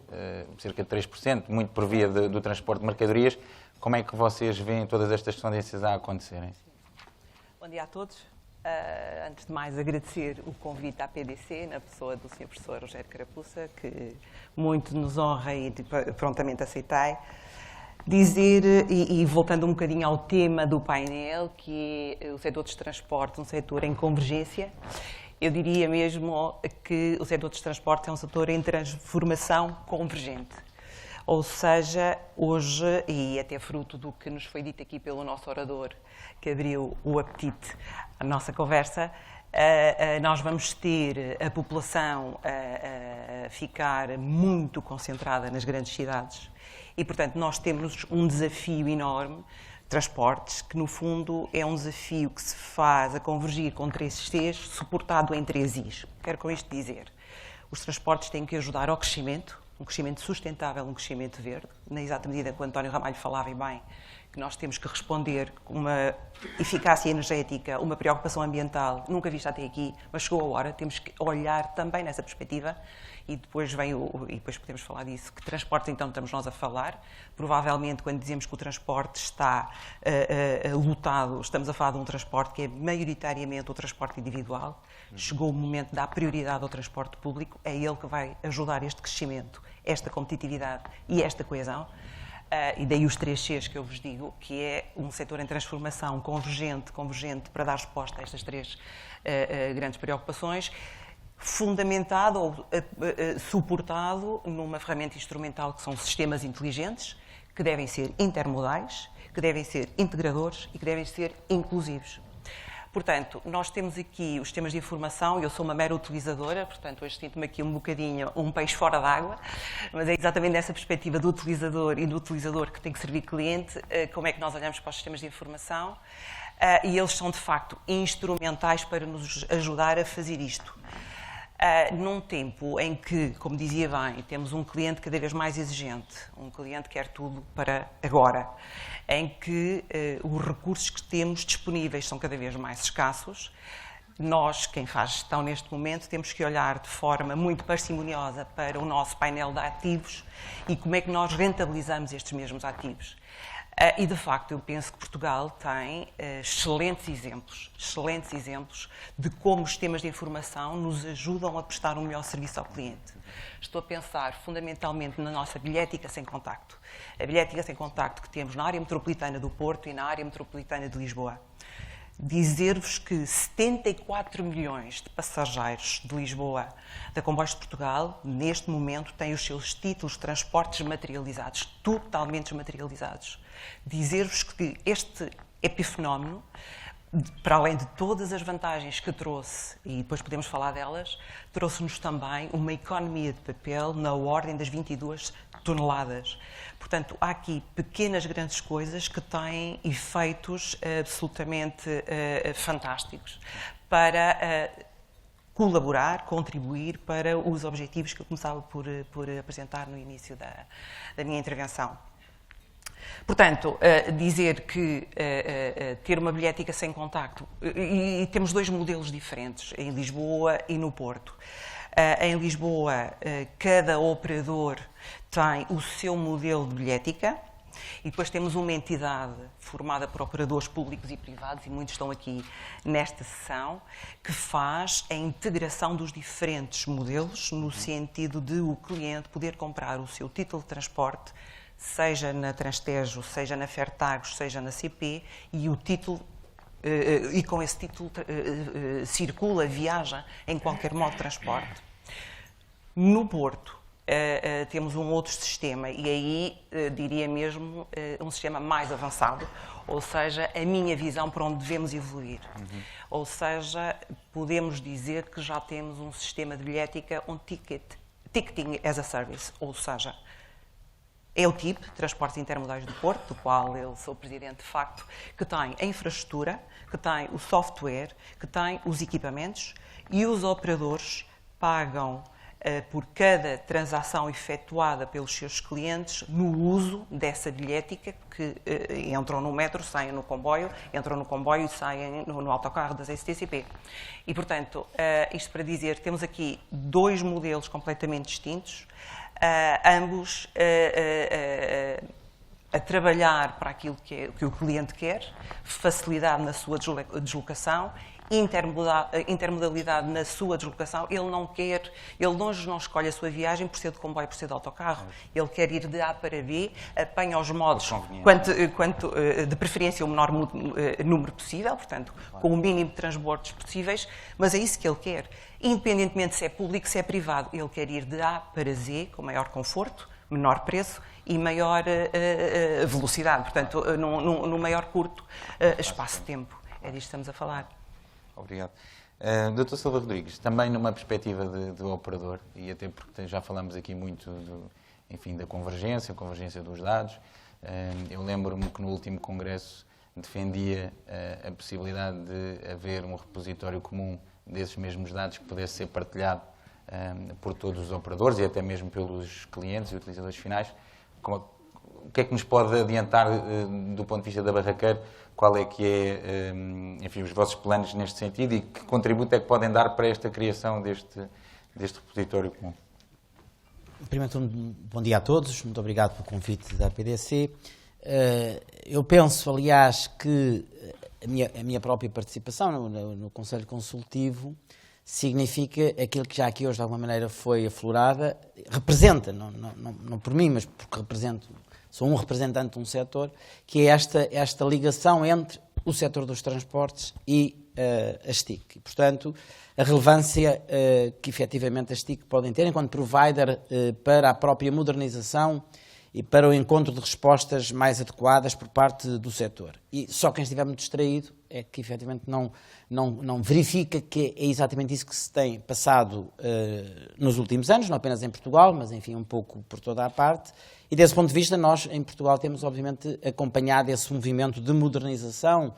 cerca de 3%, muito por via do transporte de mercadorias, como é que vocês veem todas estas tendências a acontecerem? Bom dia a todos. Antes de mais, agradecer o convite à PDC, na pessoa do Sr. Professor Rogério Carapuça, que muito nos honra e prontamente aceitei. Dizer, e voltando um bocadinho ao tema do painel, que é o setor dos transportes, um setor em convergência, eu diria mesmo que o setor dos transportes é um setor em transformação convergente. Ou seja, hoje, e até fruto do que nos foi dito aqui pelo nosso orador, que abriu o apetite à nossa conversa, nós vamos ter a população a ficar muito concentrada nas grandes cidades e, portanto, nós temos um desafio enorme, transportes, que no fundo é um desafio que se faz a convergir com 3 Cs, suportado em 3 Is. Quero com isto dizer, os transportes têm que ajudar ao crescimento, um crescimento sustentável, um crescimento verde, na exata medida que o António Ramalho falava e bem, que nós temos que responder com uma eficácia energética, uma preocupação ambiental, nunca vista até aqui, mas chegou a hora, temos que olhar também nessa perspectiva e depois e depois podemos falar disso. Que transporte então estamos nós a falar? Provavelmente quando dizemos que o transporte está lotado, estamos a falar de um transporte que é maioritariamente o transporte individual. Chegou o momento de dar prioridade ao transporte público, é ele que vai ajudar este crescimento, esta competitividade e esta coesão. E daí os 3 Cs que eu vos digo, que é um setor em transformação convergente para dar resposta a estas 3 grandes preocupações, fundamentado ou suportado numa ferramenta instrumental que são sistemas inteligentes, que devem ser intermodais, que devem ser integradores e que devem ser inclusivos. Portanto, nós temos aqui os sistemas de informação, eu sou uma mera utilizadora, portanto, hoje sinto-me aqui um bocadinho um peixe fora d'água, mas é exatamente nessa perspectiva do utilizador e do utilizador que tem que servir cliente, como é que nós olhamos para os sistemas de informação, e eles são, de facto, instrumentais para nos ajudar a fazer isto. Num tempo em que, como dizia bem, temos um cliente cada vez mais exigente, um cliente que quer tudo para agora, em que os recursos que temos disponíveis são cada vez mais escassos, nós, quem faz gestão neste momento, temos que olhar de forma muito parcimoniosa para o nosso painel de ativos e como é que nós rentabilizamos estes mesmos ativos. E, de facto, eu penso que Portugal tem excelentes exemplos de como os sistemas de informação nos ajudam a prestar um melhor serviço ao cliente. Estou a pensar fundamentalmente na nossa bilhética sem contacto. A bilhética sem contacto que temos na área metropolitana do Porto e na área metropolitana de Lisboa. Dizer-vos que 74 milhões de passageiros de Lisboa da Comboios de Portugal, neste momento, têm os seus títulos de transportes materializados, totalmente desmaterializados. Dizer-vos que este epifenómeno, para além de todas as vantagens que trouxe, e depois podemos falar delas, trouxe-nos também uma economia de papel na ordem das 22 toneladas. Portanto, há aqui pequenas, grandes coisas que têm efeitos absolutamente fantásticos para colaborar, contribuir para os objetivos que eu começava por apresentar no início da minha intervenção. Portanto, dizer que ter uma bilhética sem contacto, e temos dois modelos diferentes, em Lisboa e no Porto. Em Lisboa, cada operador tem o seu modelo de bilhética, e depois temos uma entidade formada por operadores públicos e privados, e muitos estão aqui nesta sessão, que faz a integração dos diferentes modelos, no sentido de o cliente poder comprar o seu título de transporte, seja na Transtejo, seja na Fertagos, seja na CP, e o título, e com esse título circula, viaja em qualquer modo de transporte. No Porto, temos um outro sistema, e aí diria mesmo um sistema mais avançado, ou seja, a minha visão para onde devemos evoluir. Ou seja, podemos dizer que já temos um sistema de bilhética, um ticketing as a service, ou seja, é o TIP, Transportes Intermodais do Porto, do qual eu sou presidente de facto, que tem a infraestrutura, que tem o software, que tem os equipamentos, e os operadores pagam por cada transação efetuada pelos seus clientes no uso dessa bilhética, que entram no metro, saem no comboio, entram no comboio e saem no autocarro das STCP. E, portanto, isto para dizer, temos aqui dois modelos completamente distintos, ambos a trabalhar para aquilo que o cliente quer, facilidade na sua deslocação, intermodalidade na sua deslocação. Ele não escolhe a sua viagem por ser de comboio, por ser de autocarro. Ele quer ir de A para B, apanha os modos, de preferência o menor número possível, portanto, com o mínimo de transbordos possíveis, mas é isso que ele quer. Independentemente se é público, se é privado, ele quer ir de A para Z, com maior conforto, menor preço e maior velocidade, portanto, no maior curto espaço de tempo. É disto que estamos a falar. Obrigado. Dr. Silva Rodrigues, também numa perspectiva de operador, e até porque já falamos aqui muito da convergência dos dados, eu lembro-me que no último congresso defendia a possibilidade de haver um repositório comum desses mesmos dados que pudesse ser partilhado por todos os operadores e até mesmo pelos clientes e utilizadores finais. O que é que nos pode adiantar do ponto de vista da Barraqueira? Qual é que é, os vossos planos neste sentido e que contributo é que podem dar para esta criação deste repositório comum? Primeiro, bom dia a todos, muito obrigado pelo convite da PDC. Eu penso, aliás, que a minha própria participação no Conselho Consultivo significa aquilo que já aqui hoje de alguma maneira foi aflorada, representa, não por mim, mas porque sou um representante de um setor, que é esta ligação entre o setor dos transportes e a STIC. E, portanto, a relevância que efetivamente a STIC podem ter enquanto provider para a própria modernização e para o encontro de respostas mais adequadas por parte do setor. E só quem estiver muito distraído é que efetivamente não verifica que é exatamente isso que se tem passado nos últimos anos, não apenas em Portugal, mas enfim um pouco por toda a parte. E desse ponto de vista nós em Portugal temos obviamente acompanhado esse movimento de modernização,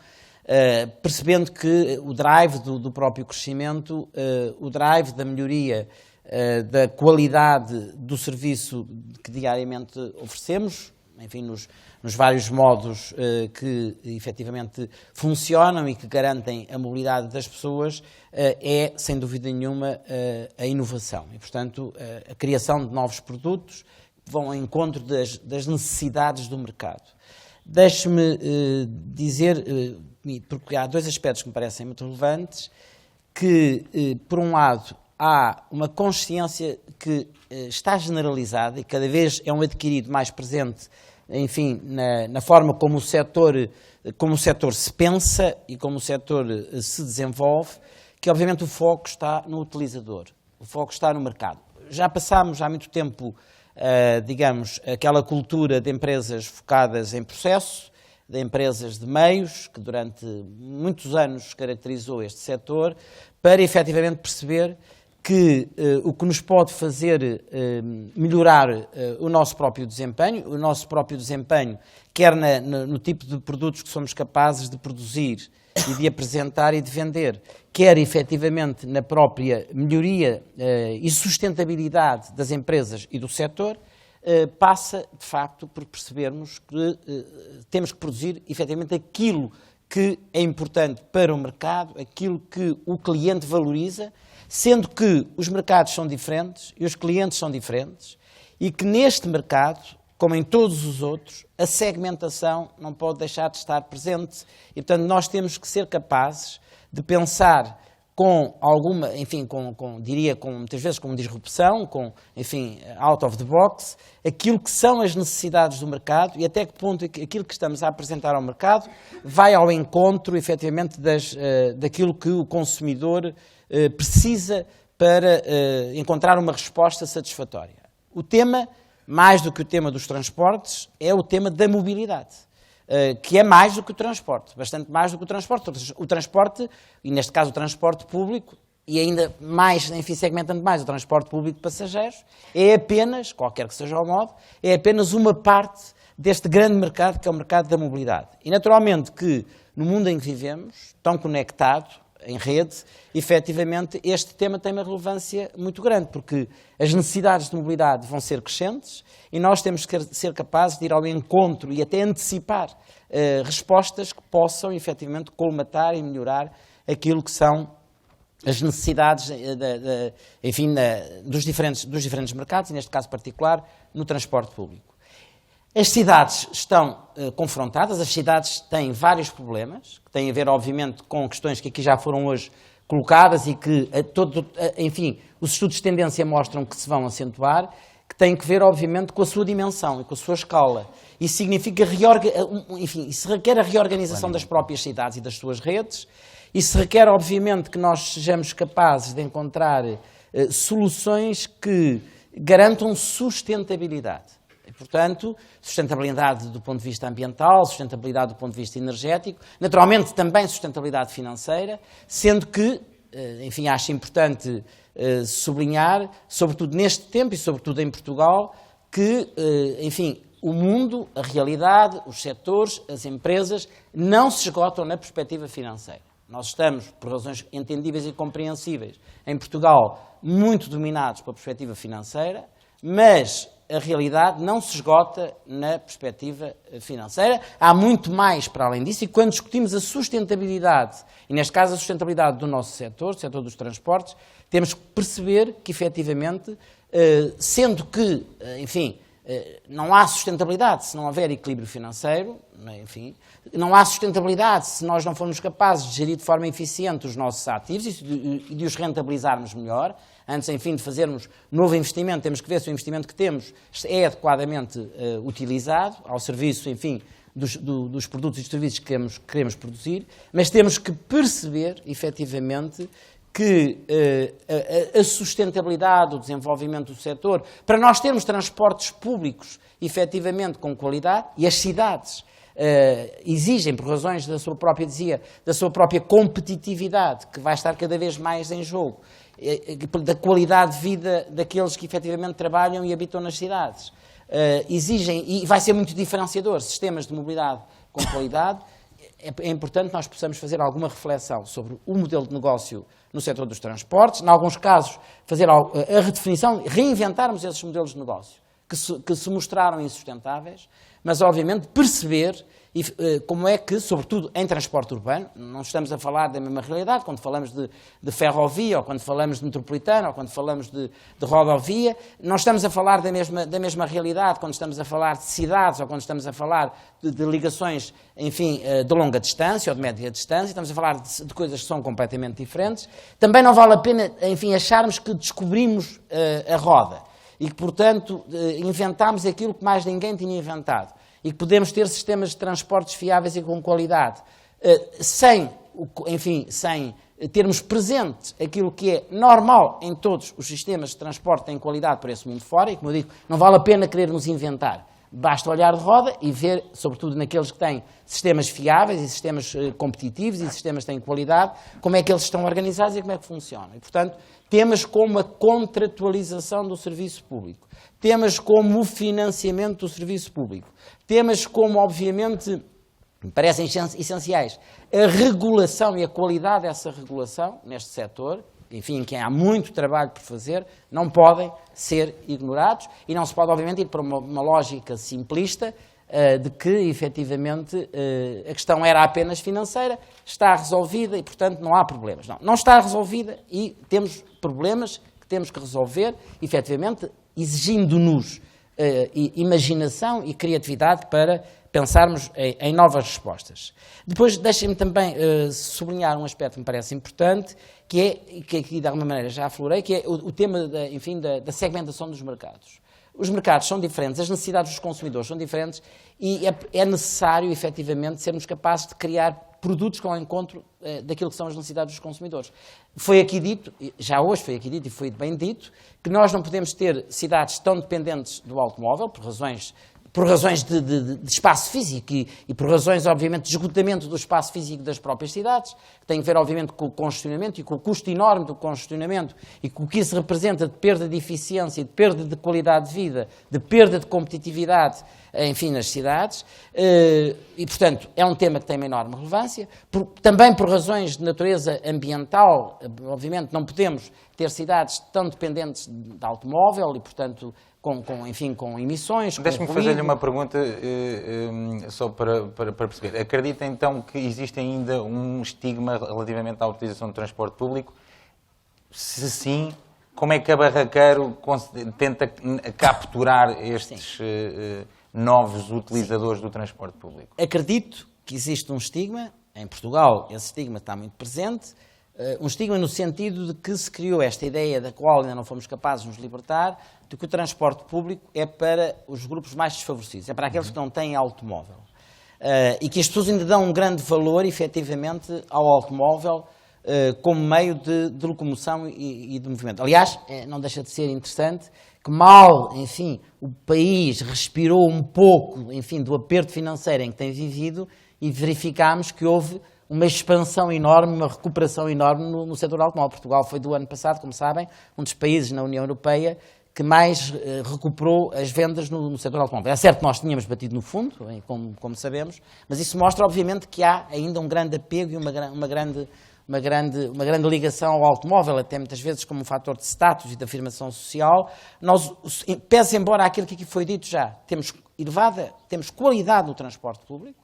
percebendo que o drive do próprio crescimento, o drive da melhoria da qualidade do serviço que diariamente oferecemos, enfim, nos vários modos que efetivamente funcionam e que garantem a mobilidade das pessoas, é, sem dúvida nenhuma, a inovação. E, portanto, a criação de novos produtos que vão ao encontro das necessidades do mercado. Deixe-me dizer, porque há dois aspectos que me parecem muito relevantes, que, por um lado, há uma consciência que está generalizada e cada vez é um adquirido mais presente, enfim, na forma como o setor se pensa e como o setor se desenvolve, que obviamente o foco está no utilizador, o foco está no mercado. Já passámos há muito tempo, digamos, aquela cultura de empresas focadas em processo, de empresas de meios, que durante muitos anos caracterizou este setor, para efetivamente perceber que o que nos pode fazer melhorar o nosso próprio desempenho, quer no tipo de produtos que somos capazes de produzir e de apresentar e de vender, quer efetivamente na própria melhoria e sustentabilidade das empresas e do setor, passa, de facto, por percebermos que temos que produzir efetivamente aquilo que é importante para o mercado, aquilo que o cliente valoriza, sendo que os mercados são diferentes e os clientes são diferentes, e que neste mercado, como em todos os outros, a segmentação não pode deixar de estar presente. E, portanto, nós temos que ser capazes de pensar com alguma, enfim, diria, muitas vezes com disrupção, enfim, out of the box, aquilo que são as necessidades do mercado e até que ponto aquilo que estamos a apresentar ao mercado vai ao encontro, efetivamente, daquilo que o consumidor precisa para encontrar uma resposta satisfatória. O tema, mais do que o tema dos transportes, é o tema da mobilidade, que é mais do que o transporte, bastante mais do que o transporte. O transporte, e neste caso o transporte público, e ainda mais, enfim, segmentando mais o transporte público de passageiros, é apenas, qualquer que seja o modo, é apenas uma parte deste grande mercado que é o mercado da mobilidade. E naturalmente que no mundo em que vivemos, tão conectado, em rede, efetivamente este tema tem uma relevância muito grande, porque as necessidades de mobilidade vão ser crescentes e nós temos que ser capazes de ir ao encontro e até antecipar respostas que possam efetivamente colmatar e melhorar aquilo que são as necessidades enfim, dos diferentes mercados, e neste caso particular no transporte público. As cidades estão confrontadas, as cidades têm vários problemas, que têm a ver, obviamente, com questões que aqui já foram hoje colocadas e que, enfim, os estudos de tendência mostram que se vão acentuar, que têm que ver, obviamente, com a sua dimensão e com a sua escala. Isso significa, enfim, isso requer a reorganização das próprias cidades e das suas redes, isso requer, obviamente, que nós sejamos capazes de encontrar soluções que garantam sustentabilidade. E, portanto, sustentabilidade do ponto de vista ambiental, sustentabilidade do ponto de vista energético, naturalmente também sustentabilidade financeira, sendo que, enfim, acho importante sublinhar, sobretudo neste tempo e sobretudo em Portugal, que, enfim, o mundo, a realidade, os setores, as empresas não se esgotam na perspectiva financeira. Nós estamos, por razões entendíveis e compreensíveis, em Portugal, muito dominados pela perspectiva financeira, mas a realidade não se esgota na perspectiva financeira. Há muito mais para além disso, e quando discutimos a sustentabilidade, e neste caso a sustentabilidade do nosso setor, do setor dos transportes, temos que perceber que, efetivamente, sendo que, enfim, não há sustentabilidade se não houver equilíbrio financeiro, enfim, não há sustentabilidade se nós não formos capazes de gerir de forma eficiente os nossos ativos e de os rentabilizarmos melhor. Antes, enfim, de fazermos novo investimento, temos que ver se o investimento que temos é adequadamente utilizado ao serviço, enfim, dos produtos e serviços que queremos produzir, mas temos que perceber, efetivamente, que a sustentabilidade, o desenvolvimento do setor, para nós termos transportes públicos, efetivamente, com qualidade, e as cidades exigem, por razões da sua própria competitividade, que vai estar cada vez mais em jogo, da qualidade de vida daqueles que efetivamente trabalham e habitam nas cidades. Exigem, e vai ser muito diferenciador, sistemas de mobilidade com qualidade. É importante que nós possamos fazer alguma reflexão sobre o modelo de negócio no setor dos transportes, em alguns casos fazer a redefinição, reinventarmos esses modelos de negócio que se mostraram insustentáveis, mas obviamente perceber como é que, sobretudo em transporte urbano, não estamos a falar da mesma realidade quando falamos de ferrovia, ou quando falamos de metropolitana, ou quando falamos de rodovia, não estamos a falar da mesma realidade quando estamos a falar de cidades, ou quando estamos a falar de ligações, enfim, de longa distância ou de média distância, estamos a falar de coisas que são completamente diferentes. Também não vale a pena, enfim, acharmos que descobrimos a roda e que, portanto, inventámos aquilo que mais ninguém tinha inventado, e que podemos ter sistemas de transportes fiáveis e com qualidade, sem termos presente aquilo que é normal em todos os sistemas de transporte em qualidade para esse mundo fora, e como eu digo, não vale a pena querermos inventar. Basta olhar de roda e ver, sobretudo naqueles que têm sistemas fiáveis e sistemas competitivos e sistemas que têm qualidade, como é que eles estão organizados e como é que funcionam. E, portanto, temas como a contratualização do serviço público, temas como o financiamento do serviço público, temas como, obviamente, me parecem essenciais a regulação e a qualidade dessa regulação neste setor, enfim, em que há muito trabalho por fazer, não podem ser ignorados e não se pode, obviamente, ir para uma lógica simplista de que, efetivamente, a questão era apenas financeira, está resolvida e, portanto, não há problemas. Não está resolvida e temos problemas que temos que resolver, efetivamente, exigindo-nos imaginação e criatividade para pensarmos em novas respostas. Depois, deixem-me também sublinhar um aspecto que me parece importante, que aqui de alguma maneira já aflorei, que é o tema da segmentação dos mercados. Os mercados são diferentes, as necessidades dos consumidores são diferentes e é necessário, efetivamente, sermos capazes de criar produtos que vão ao encontro daquilo que são as necessidades dos consumidores. Foi aqui dito, já hoje foi aqui dito e foi bem dito, que nós não podemos ter cidades tão dependentes do automóvel, por razões de espaço físico e por razões, obviamente, de esgotamento do espaço físico das próprias cidades, que tem a ver, obviamente, com o congestionamento e com o custo enorme do congestionamento e com o que isso representa de perda de eficiência, de perda de qualidade de vida, de perda de competitividade, enfim, nas cidades. E, portanto, é um tema que tem uma enorme relevância. Também por razões de natureza ambiental, obviamente, não podemos ter cidades tão dependentes de automóvel e, portanto, com emissões. Deixe-me fazer-lhe uma pergunta só para perceber. Acredita então que existe ainda um estigma relativamente à utilização do transporte público? Se sim, como é que a Barraqueiro tenta capturar estes novos utilizadores do transporte público? Acredito que existe um estigma. Em Portugal, esse estigma está muito presente. Um estigma no sentido de que se criou esta ideia da qual ainda não fomos capazes de nos libertar, de que o transporte público é para os grupos mais desfavorecidos, é para aqueles que não têm automóvel. E que as pessoas ainda dão um grande valor, efetivamente, ao automóvel como meio de locomoção e de movimento. Aliás, não deixa de ser interessante que mal, enfim, o país respirou um pouco, enfim, do aperto financeiro em que tem vivido e verificámos que houve uma expansão enorme, uma recuperação enorme no setor automóvel. Portugal foi, do ano passado, como sabem, um dos países na União Europeia que mais recuperou as vendas no setor automóvel. É certo que nós tínhamos batido no fundo, como sabemos, mas isso mostra, obviamente, que há ainda um grande apego e uma grande ligação ao automóvel, até muitas vezes como um fator de status e de afirmação social. Nós, pese embora aquilo que aqui foi dito já, temos qualidade no transporte público,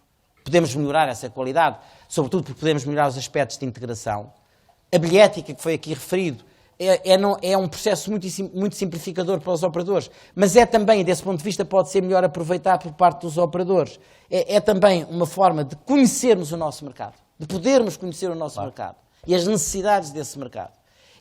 podemos melhorar essa qualidade, sobretudo porque podemos melhorar os aspectos de integração. A bilhética, que foi aqui referido, é um processo muito simplificador para os operadores, mas é também, desse ponto de vista, pode ser melhor aproveitado por parte dos operadores. É também uma forma de conhecermos o nosso mercado, de podermos conhecer o nosso mercado e as necessidades desse mercado.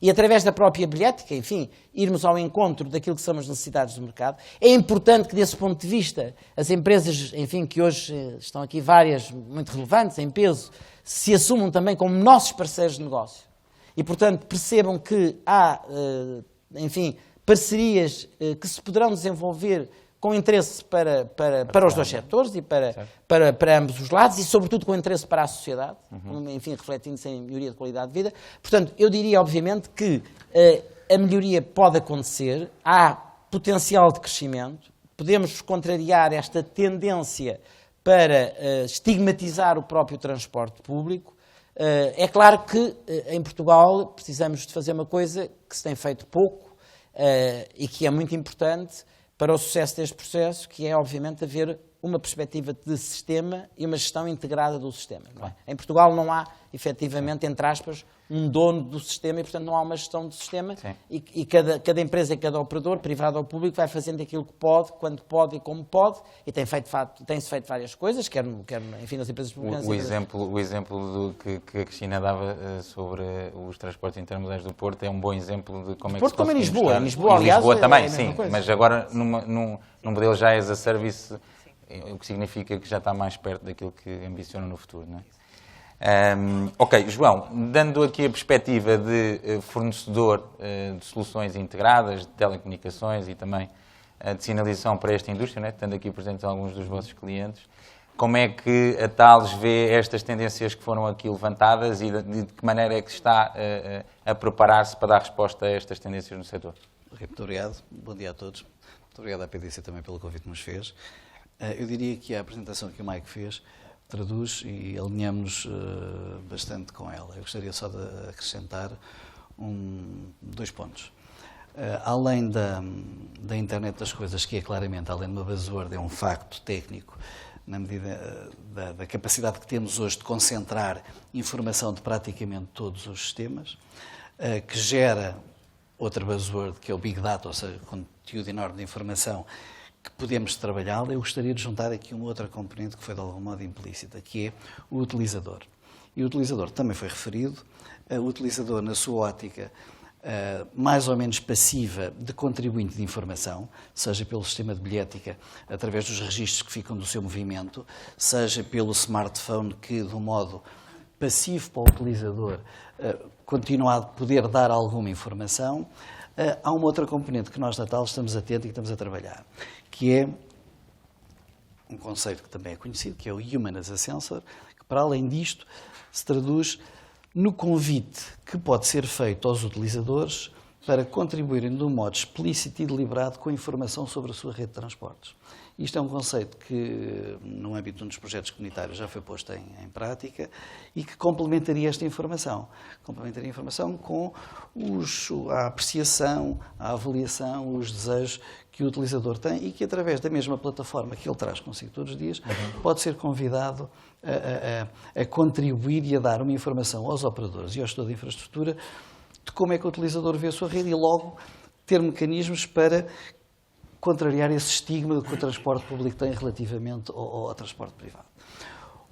E através da própria bilhética, enfim, irmos ao encontro daquilo que são as necessidades do mercado. É importante que, desse ponto de vista, as empresas, enfim, que hoje estão aqui várias, muito relevantes, em peso, se assumam também como nossos parceiros de negócio. E, portanto, percebam que há, enfim, parcerias que se poderão desenvolver com interesse para os dois setores e para ambos os lados e, sobretudo, com interesse para a sociedade, enfim, refletindo-se em melhoria de qualidade de vida. Portanto, eu diria, obviamente, que a melhoria pode acontecer, há potencial de crescimento, podemos contrariar esta tendência para estigmatizar o próprio transporte público. É claro que, em Portugal, precisamos de fazer uma coisa que se tem feito pouco e que é muito importante para o sucesso deste processo, que é, obviamente, haver uma perspectiva de sistema e uma gestão integrada do sistema. Não é? Em Portugal não há, efetivamente, entre aspas, um dono do sistema e, portanto, não há uma gestão do sistema e cada empresa e cada operador, privado ou público, vai fazendo aquilo que pode, quando pode e como pode, e tem-se feito várias coisas, quer enfim, nas empresas públicas. O exemplo que a Cristina dava sobre os transportes intermodais do Porto é um bom exemplo de como é que se como em Lisboa. Em Lisboa, aliás, Lisboa também, sim, mas agora num modelo já as a service, o que significa que já está mais perto daquilo que ambiciona no futuro, não é? Ok, João, dando aqui a perspectiva de fornecedor de soluções integradas, de telecomunicações e também de sinalização para esta indústria, né? Tendo aqui presentes alguns dos vossos clientes, como é que a Thales vê estas tendências que foram aqui levantadas e de que maneira é que está a preparar-se para dar resposta a estas tendências no setor? Muito obrigado, bom dia a todos. Muito obrigado à PDC também pelo convite que nos fez. Eu diria que a apresentação que o Mike fez traduz e alinhamos bastante com ela. Eu gostaria só de acrescentar 2 pontos. Além da internet das coisas, que é claramente, além de uma buzzword, é um facto técnico, na medida da capacidade que temos hoje de concentrar informação de praticamente todos os sistemas, que gera outra buzzword, que é o Big Data, ou seja, conteúdo enorme de informação, que podemos trabalhá-la. Eu gostaria de juntar aqui uma outra componente que foi de algum modo implícita, que é o utilizador. E o utilizador também foi referido, o utilizador na sua ótica mais ou menos passiva de contribuinte de informação, seja pelo sistema de bilhética, através dos registros que ficam do seu movimento, seja pelo smartphone que, de um modo passivo para o utilizador, continua a poder dar alguma informação. Há uma outra componente que nós na TAL estamos atentos e que estamos a trabalhar, que é um conceito que também é conhecido, que é o Human as a Sensor, que para além disto se traduz no convite que pode ser feito aos utilizadores para contribuírem de um modo explícito e deliberado com a informação sobre a sua rede de transportes. Isto é um conceito que, no âmbito de um dos projetos comunitários, já foi posto em prática e que complementaria esta informação. Complementaria a informação com a apreciação, a avaliação, os desejos que o utilizador tem e que, através da mesma plataforma que ele traz consigo todos os dias, pode ser convidado a contribuir e a dar uma informação aos operadores e ao gestor de infraestrutura de como é que o utilizador vê a sua rede e logo ter mecanismos para contrariar esse estigma que o transporte público tem relativamente ao transporte privado.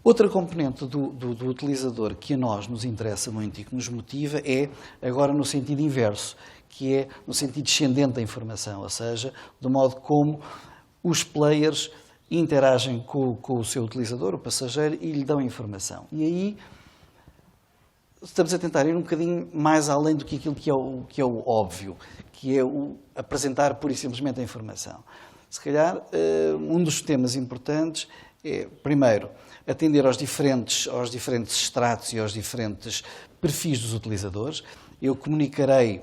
Outra componente do utilizador que a nós nos interessa muito e que nos motiva é agora no sentido inverso, que é no sentido descendente da informação, ou seja, do modo como os players interagem com o seu utilizador, o passageiro, e lhe dão informação. E aí estamos a tentar ir um bocadinho mais além do que aquilo que é o óbvio, que é o apresentar pura e simplesmente a informação. Se calhar, um dos temas importantes é, primeiro, atender aos diferentes estratos e aos diferentes perfis dos utilizadores. Eu comunicarei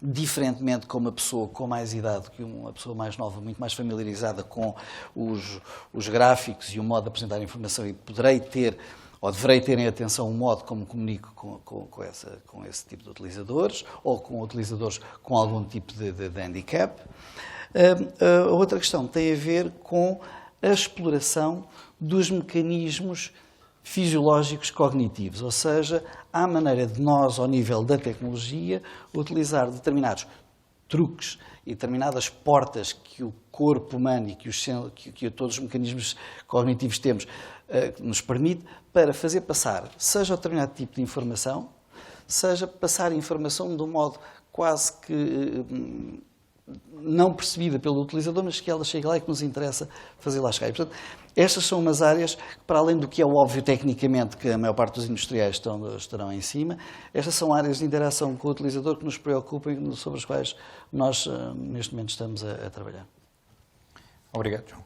diferentemente com uma pessoa com mais idade que uma pessoa mais nova, muito mais familiarizada com os gráficos e o modo de apresentar a informação, e poderei ter ou deverei ter em atenção o modo como comunico com esse tipo de utilizadores ou com utilizadores com algum tipo de handicap. A outra questão tem a ver com a exploração dos mecanismos fisiológicos cognitivos, ou seja, há maneira de nós, ao nível da tecnologia, utilizar determinados truques e determinadas portas que o corpo humano e que todos os mecanismos cognitivos temos nos permite para fazer passar, seja determinado tipo de informação, seja passar informação de um modo quase que não percebida pelo utilizador, mas que ela chega lá e que nos interessa fazer lá chegar. E, portanto, estas são umas áreas que, para além do que é óbvio tecnicamente, que a maior parte dos industriais estarão em cima, estas são áreas de interação com o utilizador que nos preocupam e sobre as quais nós, neste momento, estamos a trabalhar. Obrigado, João.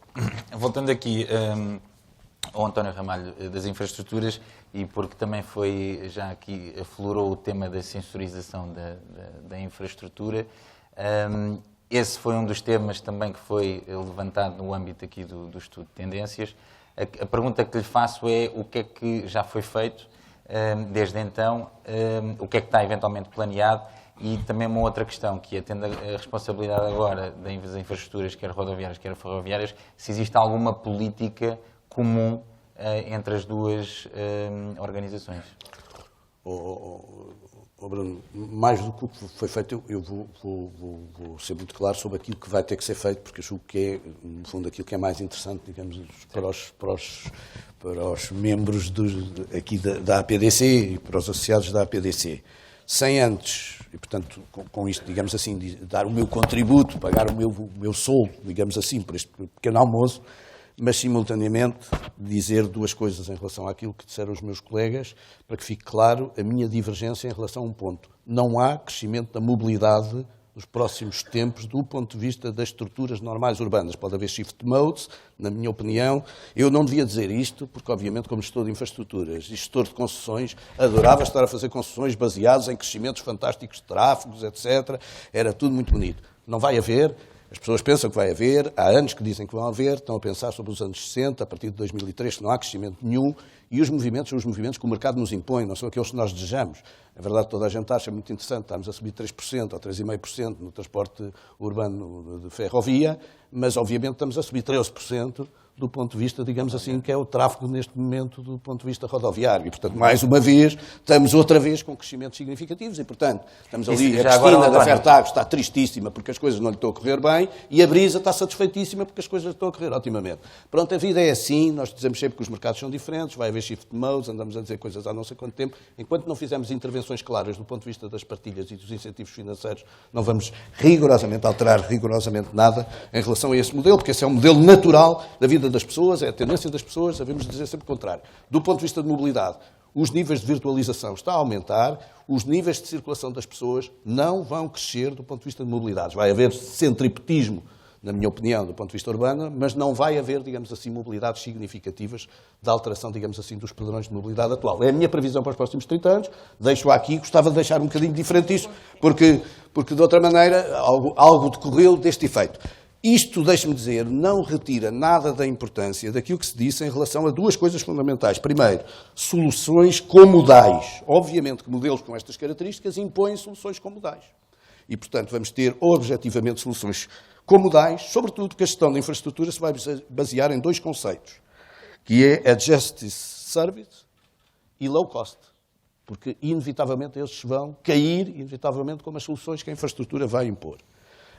Voltando aqui ao António Ramalho das infraestruturas, e porque também já aqui aflorou o tema da sensorização da infraestrutura, esse foi um dos temas também que foi levantado no âmbito aqui do estudo de tendências. A pergunta que lhe faço é o que é que já foi feito desde então, o que é que está eventualmente planeado, e também uma outra questão, que é, tendo a responsabilidade agora das infraestruturas, quer rodoviárias, quer ferroviárias, se existe alguma política comum entre as duas organizações. Bruno, mais do que o que foi feito, eu vou ser muito claro sobre aquilo que vai ter que ser feito, porque eu julgo que é, no fundo, aquilo que é mais interessante, digamos, para os membros aqui da APDC e para os associados da APDC. Sem antes, e portanto, com isto, digamos assim, dar o meu contributo, pagar o meu soldo, digamos assim, por este pequeno almoço, mas simultaneamente dizer duas coisas em relação àquilo que disseram os meus colegas, para que fique claro a minha divergência em relação a um ponto. Não há crescimento da mobilidade nos próximos tempos do ponto de vista das estruturas normais urbanas. Pode haver shift modes, na minha opinião. Eu não devia dizer isto, porque obviamente como gestor de infraestruturas e gestor de concessões, adorava estar a fazer concessões baseadas em crescimentos fantásticos de tráfegos, etc. Era tudo muito bonito. Não vai haver. As pessoas pensam que vai haver, há anos que dizem que vão haver, estão a pensar sobre os anos 60, a partir de 2003, que não há crescimento nenhum, e os movimentos são os movimentos que o mercado nos impõe, não são aqueles que nós desejamos. É verdade que toda a gente acha muito interessante, estamos a subir 3% ou 3,5% no transporte urbano de ferrovia, mas obviamente estamos a subir 13% do ponto de vista, digamos assim, que é o tráfego neste momento do ponto de vista rodoviário. E, portanto, mais uma vez, estamos outra vez com crescimentos significativos e, portanto, estamos ali, a Cristina da Fertago está tristíssima porque as coisas não lhe estão a correr bem e a Brisa está satisfeitíssima porque as coisas estão a correr otimamente. Pronto, a vida é assim, nós dizemos sempre que os mercados são diferentes, vai haver shift modes, andamos a dizer coisas há não sei quanto tempo. Enquanto não fizermos intervenções claras do ponto de vista das partilhas e dos incentivos financeiros, não vamos rigorosamente alterar rigorosamente nada em relação a esse modelo, porque esse é um modelo natural da vida das pessoas, é a tendência das pessoas, devemos dizer sempre o contrário. Do ponto de vista de mobilidade, os níveis de virtualização estão a aumentar, os níveis de circulação das pessoas não vão crescer do ponto de vista de mobilidade. Vai haver centripetismo, na minha opinião, do ponto de vista urbano, mas não vai haver, digamos assim, mobilidades significativas de alteração, digamos assim, dos padrões de mobilidade atual. É a minha previsão para os próximos 30 anos, deixo-a aqui, gostava de deixar um bocadinho diferente isto, porque de outra maneira algo decorreu deste efeito. Isto, deixe-me dizer, não retira nada da importância daquilo que se disse em relação a duas coisas fundamentais. Primeiro, soluções comodais. Obviamente que modelos com estas características impõem soluções comodais. E, portanto, vamos ter objetivamente soluções comodais, sobretudo que a gestão da infraestrutura se vai basear em dois conceitos, que é a Justice Service e Low Cost. Porque, inevitavelmente, esses vão cair, inevitavelmente, como as soluções que a infraestrutura vai impor.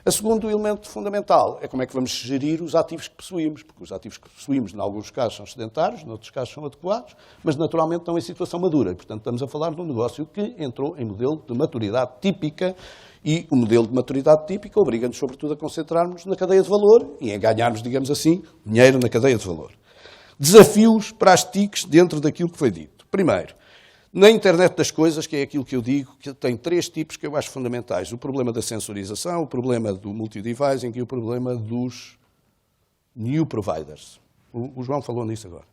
O segundo elemento fundamental é como é que vamos gerir os ativos que possuímos, porque os ativos que possuímos, em alguns casos, são sedentários, em outros casos são adequados, mas naturalmente estão em situação madura. E, portanto, estamos a falar de um negócio que entrou em modelo de maturidade típica e o modelo de maturidade típica obriga-nos, sobretudo, a concentrarmos na cadeia de valor e em ganharmos, digamos assim, dinheiro na cadeia de valor. Desafios para as TICs dentro daquilo que foi dito. Primeiro, na internet das coisas, que é aquilo que eu digo, que tem três tipos que eu acho fundamentais. O problema da sensorização, o problema do multi-devising e o problema dos new providers. O João falou nisso agora.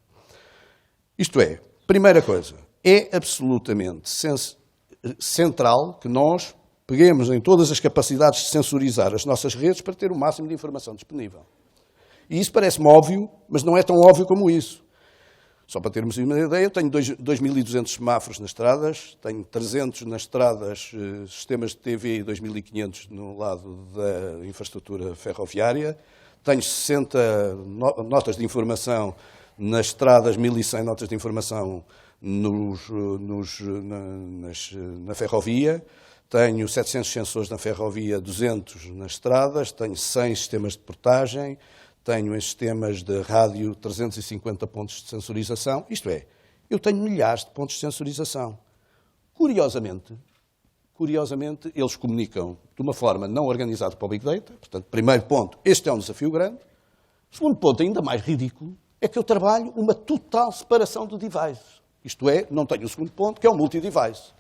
Isto é, primeira coisa, é absolutamente central que nós peguemos em todas as capacidades de sensorizar as nossas redes para ter o máximo de informação disponível. E isso parece-me óbvio, mas não é tão óbvio como isso. Só para termos uma ideia, eu tenho 2.200 semáforos nas estradas, tenho 300 nas estradas, sistemas de TV e 2.500 no lado da infraestrutura ferroviária, tenho 60 notas de informação nas estradas, 1.100 notas de informação na ferrovia, tenho 700 sensores na ferrovia, 200 nas estradas, tenho 100 sistemas de portagem, tenho em sistemas de rádio 350 pontos de sensorização. Isto é, eu tenho milhares de pontos de sensorização. Curiosamente, eles comunicam de uma forma não organizada para o Big Data. Portanto, primeiro ponto, este é um desafio grande. Segundo ponto, ainda mais ridículo, é que eu trabalho uma total separação de devices. Isto é, não tenho o segundo ponto, que é o multi-device.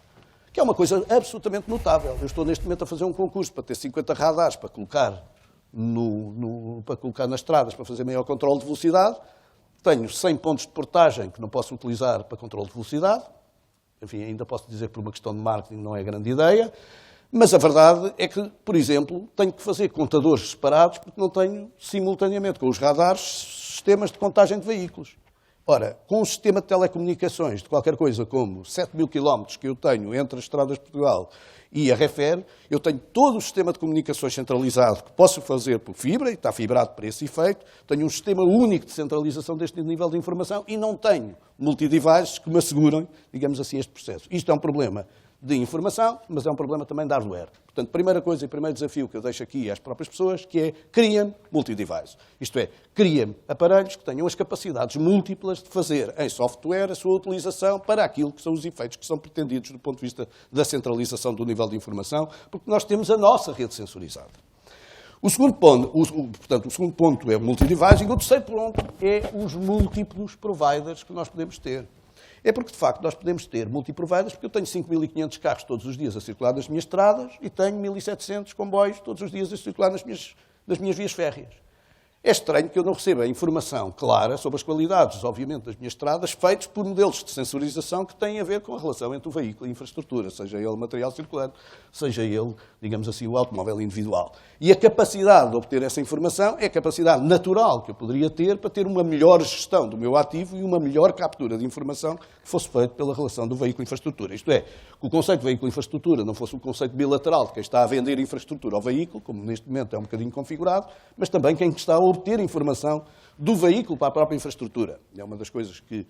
Que é uma coisa absolutamente notável. Eu estou neste momento a fazer um concurso para ter 50 radares para colocar nas estradas para fazer maior controle de velocidade. Tenho 100 pontos de portagem que não posso utilizar para controle de velocidade. Enfim, ainda posso dizer que por uma questão de marketing não é grande ideia. Mas a verdade é que, por exemplo, tenho que fazer contadores separados porque não tenho, simultaneamente com os radares, sistemas de contagem de veículos. Ora, com um sistema de telecomunicações de qualquer coisa como 7.000 km que eu tenho entre as estradas de Portugal e a REFER, eu tenho todo o sistema de comunicações centralizado que posso fazer por fibra, e está fibrado para esse efeito, tenho um sistema único de centralização deste nível de informação e não tenho multi-devices que me asseguram, digamos assim, este processo. Isto é um problema de informação, mas é um problema também de hardware. Portanto, primeira coisa e primeiro desafio que eu deixo aqui às próprias pessoas, que é criem multi-device. Isto é, criem aparelhos que tenham as capacidades múltiplas de fazer em software a sua utilização para aquilo que são os efeitos que são pretendidos do ponto de vista da centralização do nível de informação, porque nós temos a nossa rede sensorizada. O segundo ponto é o multi-device e o terceiro ponto é os múltiplos providers que nós podemos ter. É porque, de facto, nós podemos ter multi-providers, porque eu tenho 5.500 carros todos os dias a circular nas minhas estradas e tenho 1.700 comboios todos os dias a circular nas minhas vias férreas. É estranho que eu não receba informação clara sobre as qualidades, obviamente, das minhas estradas, feitos por modelos de sensorização que têm a ver com a relação entre o veículo e a infraestrutura, seja ele material circulante, seja ele, digamos assim, o automóvel individual. E a capacidade de obter essa informação é a capacidade natural que eu poderia ter para ter uma melhor gestão do meu ativo e uma melhor captura de informação que fosse feita pela relação do veículo-infraestrutura. Isto é, que o conceito de veículo-infraestrutura não fosse um conceito bilateral de quem está a vender infraestrutura ao veículo, como neste momento é um bocadinho configurado, mas também quem está a obter informação do veículo para a própria infraestrutura. É uma das coisas que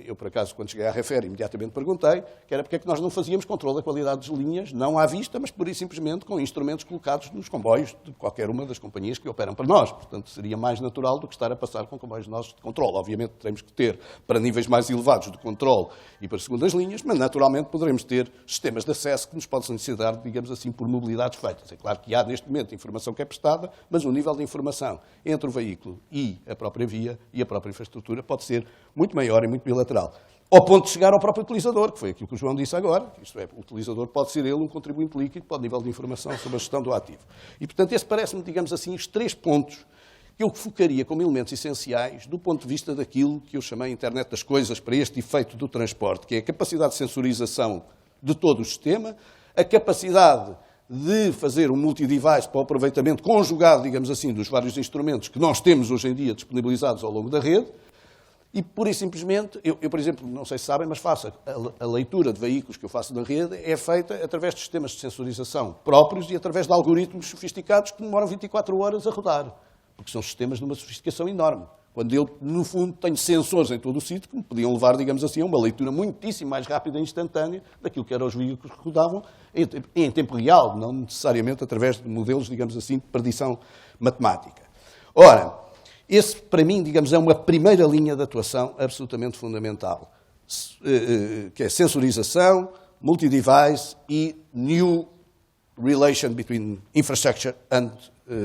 eu, por acaso, quando cheguei à Refer, imediatamente perguntei, que era porque é que nós não fazíamos controle da qualidade das linhas, não à vista, mas pura e simplesmente com instrumentos colocados nos comboios de qualquer uma das companhias que operam para nós. Portanto, seria mais natural do que estar a passar com comboios nossos de controle. Obviamente, teremos que ter para níveis mais elevados de controle e para segundas linhas, mas naturalmente poderemos ter sistemas de acesso que nos possam ser dados, digamos assim, por mobilidades feitas. É claro que há, neste momento, informação que é prestada, mas o nível de informação entre o veículo e a própria via e a própria infraestrutura pode ser muito maior e muito bilateral. Ao ponto de chegar ao próprio utilizador, que foi aquilo que o João disse agora, isto é, o utilizador pode ser ele um contribuinte líquido para o nível de informação sobre a gestão do ativo. E, portanto, esse parece-me, digamos assim, os 3 pontos que eu focaria como elementos essenciais do ponto de vista daquilo que eu chamei Internet das Coisas para este efeito do transporte, que é a capacidade de sensorização de todo o sistema, a capacidade de fazer um multi-device para o aproveitamento conjugado, digamos assim, dos vários instrumentos que nós temos hoje em dia disponibilizados ao longo da rede. E, pura e simplesmente, eu, por exemplo, não sei se sabem, mas faço a leitura de veículos que eu faço na rede é feita através de sistemas de sensorização próprios e através de algoritmos sofisticados que demoram 24 horas a rodar, porque são sistemas de uma sofisticação enorme. Quando eu, no fundo, tenho sensores em todo o sítio que me podiam levar, digamos assim, a uma leitura muitíssimo mais rápida e instantânea daquilo que eram os veículos que rodavam em tempo real, não necessariamente através de modelos, digamos assim, de predição matemática. Ora, esse, para mim, digamos, é uma primeira linha de atuação absolutamente fundamental, que é sensorização, multi-device e new relation between infrastructure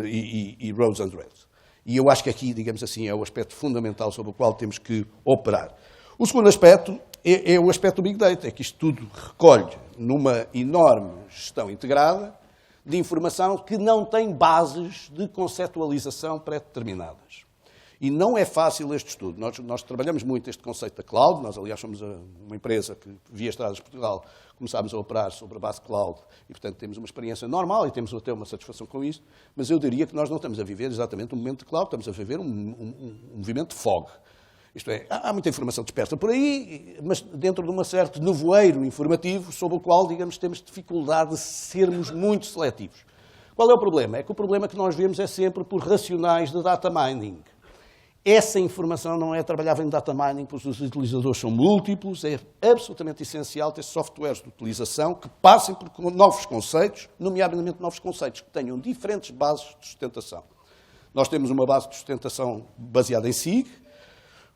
e roads and rails. E eu acho que aqui, digamos assim, é o aspecto fundamental sobre o qual temos que operar. O segundo aspecto é o aspecto do Big Data, é que isto tudo recolhe numa enorme gestão integrada de informação que não tem bases de conceptualização pré-determinadas. E não é fácil este estudo. Nós trabalhamos muito este conceito da cloud. Nós, aliás, somos uma empresa que, via Estradas de Portugal, começámos a operar sobre a base cloud e, portanto, temos uma experiência normal e temos até uma satisfação com isso. Mas eu diria que nós não estamos a viver exatamente um momento de cloud, estamos a viver um movimento de fog. Isto é, há muita informação dispersa por aí, mas dentro de um certo nevoeiro informativo sobre o qual, digamos, temos dificuldade de sermos muito seletivos. Qual é o problema? É que o problema que nós vemos é sempre por racionais de data mining. Essa informação não é trabalhável em data mining, porque os utilizadores são múltiplos, é absolutamente essencial ter softwares de utilização que passem por novos conceitos, nomeadamente novos conceitos que tenham diferentes bases de sustentação. Nós temos uma base de sustentação baseada em SIG,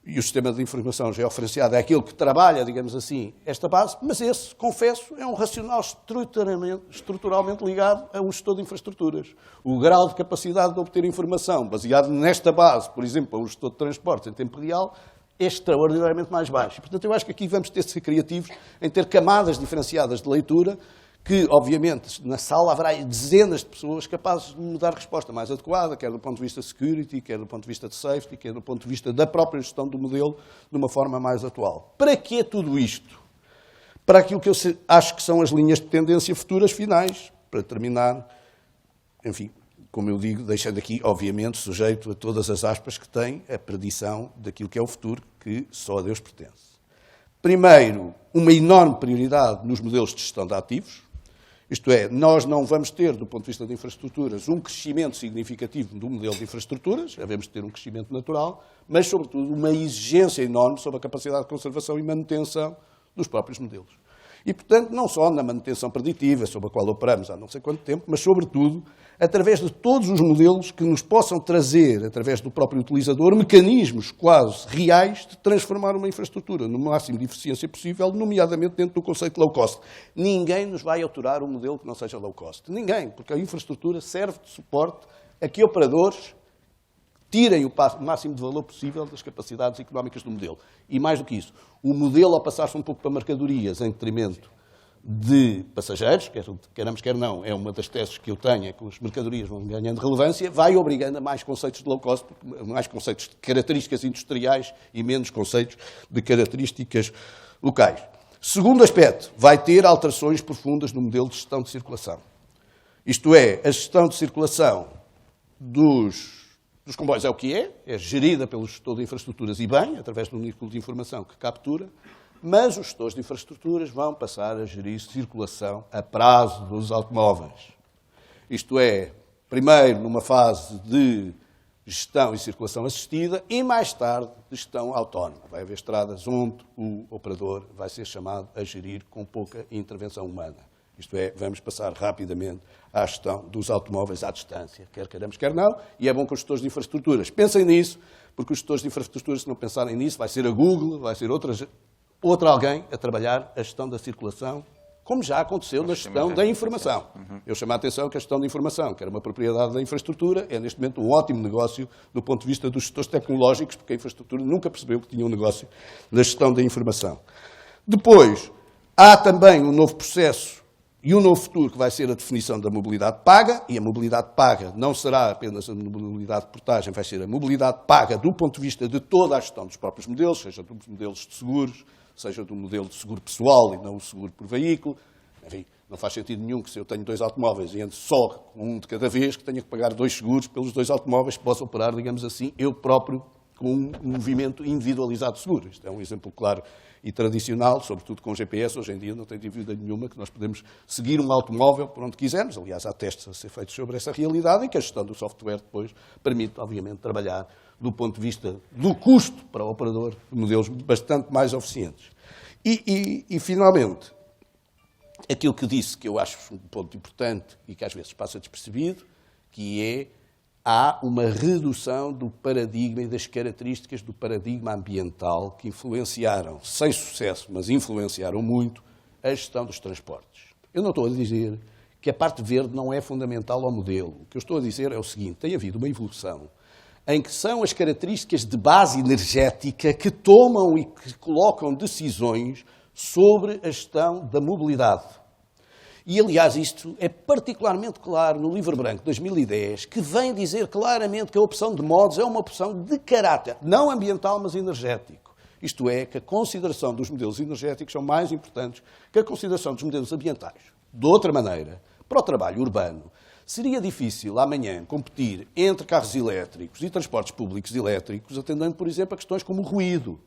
e o sistema de informação georreferenciada é aquele que trabalha, digamos assim, esta base, mas esse, confesso, é um racional estruturalmente ligado a um gestor de infraestruturas. O grau de capacidade de obter informação baseado nesta base, por exemplo, a um gestor de transportes em tempo real, é extraordinariamente mais baixo. Portanto, eu acho que aqui vamos ter de ser criativos em ter camadas diferenciadas de leitura que, obviamente, na sala haverá dezenas de pessoas capazes de me dar resposta mais adequada, quer do ponto de vista de security, quer do ponto de vista de safety, quer do ponto de vista da própria gestão do modelo, de uma forma mais atual. Para que tudo isto? Para aquilo que eu acho que são as linhas de tendência futuras finais, para terminar, enfim, como eu digo, deixando aqui, obviamente, sujeito a todas as aspas que tem a predição daquilo que é o futuro, que só a Deus pertence. Primeiro, uma enorme prioridade nos modelos de gestão de ativos. Isto é, nós não vamos ter, do ponto de vista de infraestruturas, um crescimento significativo do modelo de infraestruturas, devemos ter um crescimento natural, mas, sobretudo, uma exigência enorme sobre a capacidade de conservação e manutenção dos próprios modelos. E, portanto, não só na manutenção preditiva, sobre a qual operamos há não sei quanto tempo, mas, sobretudo, através de todos os modelos que nos possam trazer, através do próprio utilizador, mecanismos quase reais de transformar uma infraestrutura no máximo de eficiência possível, nomeadamente dentro do conceito de low cost. Ninguém nos vai autorar um modelo que não seja low cost. Ninguém, porque a infraestrutura serve de suporte a que operadores tirem o máximo de valor possível das capacidades económicas do modelo. E mais do que isso, o modelo, ao passar-se um pouco para mercadorias em detrimento de passageiros, queramos quer não, é uma das teses que eu tenho, é que as mercadorias vão ganhando relevância, vai obrigando a mais conceitos de low cost, mais conceitos de características industriais e menos conceitos de características locais. Segundo aspecto, vai ter alterações profundas no modelo de gestão de circulação. Isto é, a gestão de circulação dos comboios é o que é gerida pelo gestor de infraestruturas e bem, através do núcleo de informação que captura, mas os gestores de infraestruturas vão passar a gerir circulação a prazo dos automóveis. Isto é, primeiro numa fase de gestão e circulação assistida e mais tarde de gestão autónoma. Vai haver estradas onde o operador vai ser chamado a gerir com pouca intervenção humana. Isto é, vamos passar rapidamente à gestão dos automóveis à distância, quer queiramos, quer não, e é bom que os gestores de infraestruturas pensem nisso, porque os gestores de infraestruturas, se não pensarem nisso, vai ser a Google, vai ser outra alguém a trabalhar a gestão da circulação, como já aconteceu na gestão da informação. Eu chamo a atenção que a gestão da informação, que era uma propriedade da infraestrutura, é neste momento um ótimo negócio do ponto de vista dos gestores tecnológicos, porque a infraestrutura nunca percebeu que tinha um negócio na gestão da informação. Depois, há também um novo processo e um novo futuro que vai ser a definição da mobilidade paga, e a mobilidade paga não será apenas a mobilidade de portagem, vai ser a mobilidade paga do ponto de vista de toda a gestão dos próprios modelos, seja dos modelos de seguros, seja do modelo de seguro pessoal e não o seguro por veículo. Enfim, não faz sentido nenhum que se eu tenho 2 automóveis e ando só com um de cada vez, que tenha que pagar 2 seguros pelos 2 automóveis, que possa operar, digamos assim, eu próprio com um movimento individualizado de seguro. Isto é um exemplo claro e tradicional, sobretudo com GPS. Hoje em dia não tem dúvida nenhuma que nós podemos seguir um automóvel por onde quisermos. Aliás, há testes a ser feitos sobre essa realidade e que a gestão do software depois permite, obviamente, trabalhar do ponto de vista do custo para o operador de modelos bastante mais eficientes. E finalmente, aquilo que disse que eu acho um ponto importante e que às vezes passa despercebido, que é há uma redução do paradigma e das características do paradigma ambiental que influenciaram, sem sucesso, mas influenciaram muito, a gestão dos transportes. Eu não estou a dizer que a parte verde não é fundamental ao modelo. O que eu estou a dizer é o seguinte: tem havido uma evolução em que são as características de base energética que tomam e que colocam decisões sobre a gestão da mobilidade. E, aliás, isto é particularmente claro no Livro Branco de 2010, que vem dizer claramente que a opção de modos é uma opção de caráter, não ambiental, mas energético. Isto é, que a consideração dos modelos energéticos são mais importantes que a consideração dos modelos ambientais. De outra maneira, para o trabalho urbano, seria difícil amanhã competir entre carros elétricos e transportes públicos elétricos, atendendo, por exemplo, a questões como o ruído.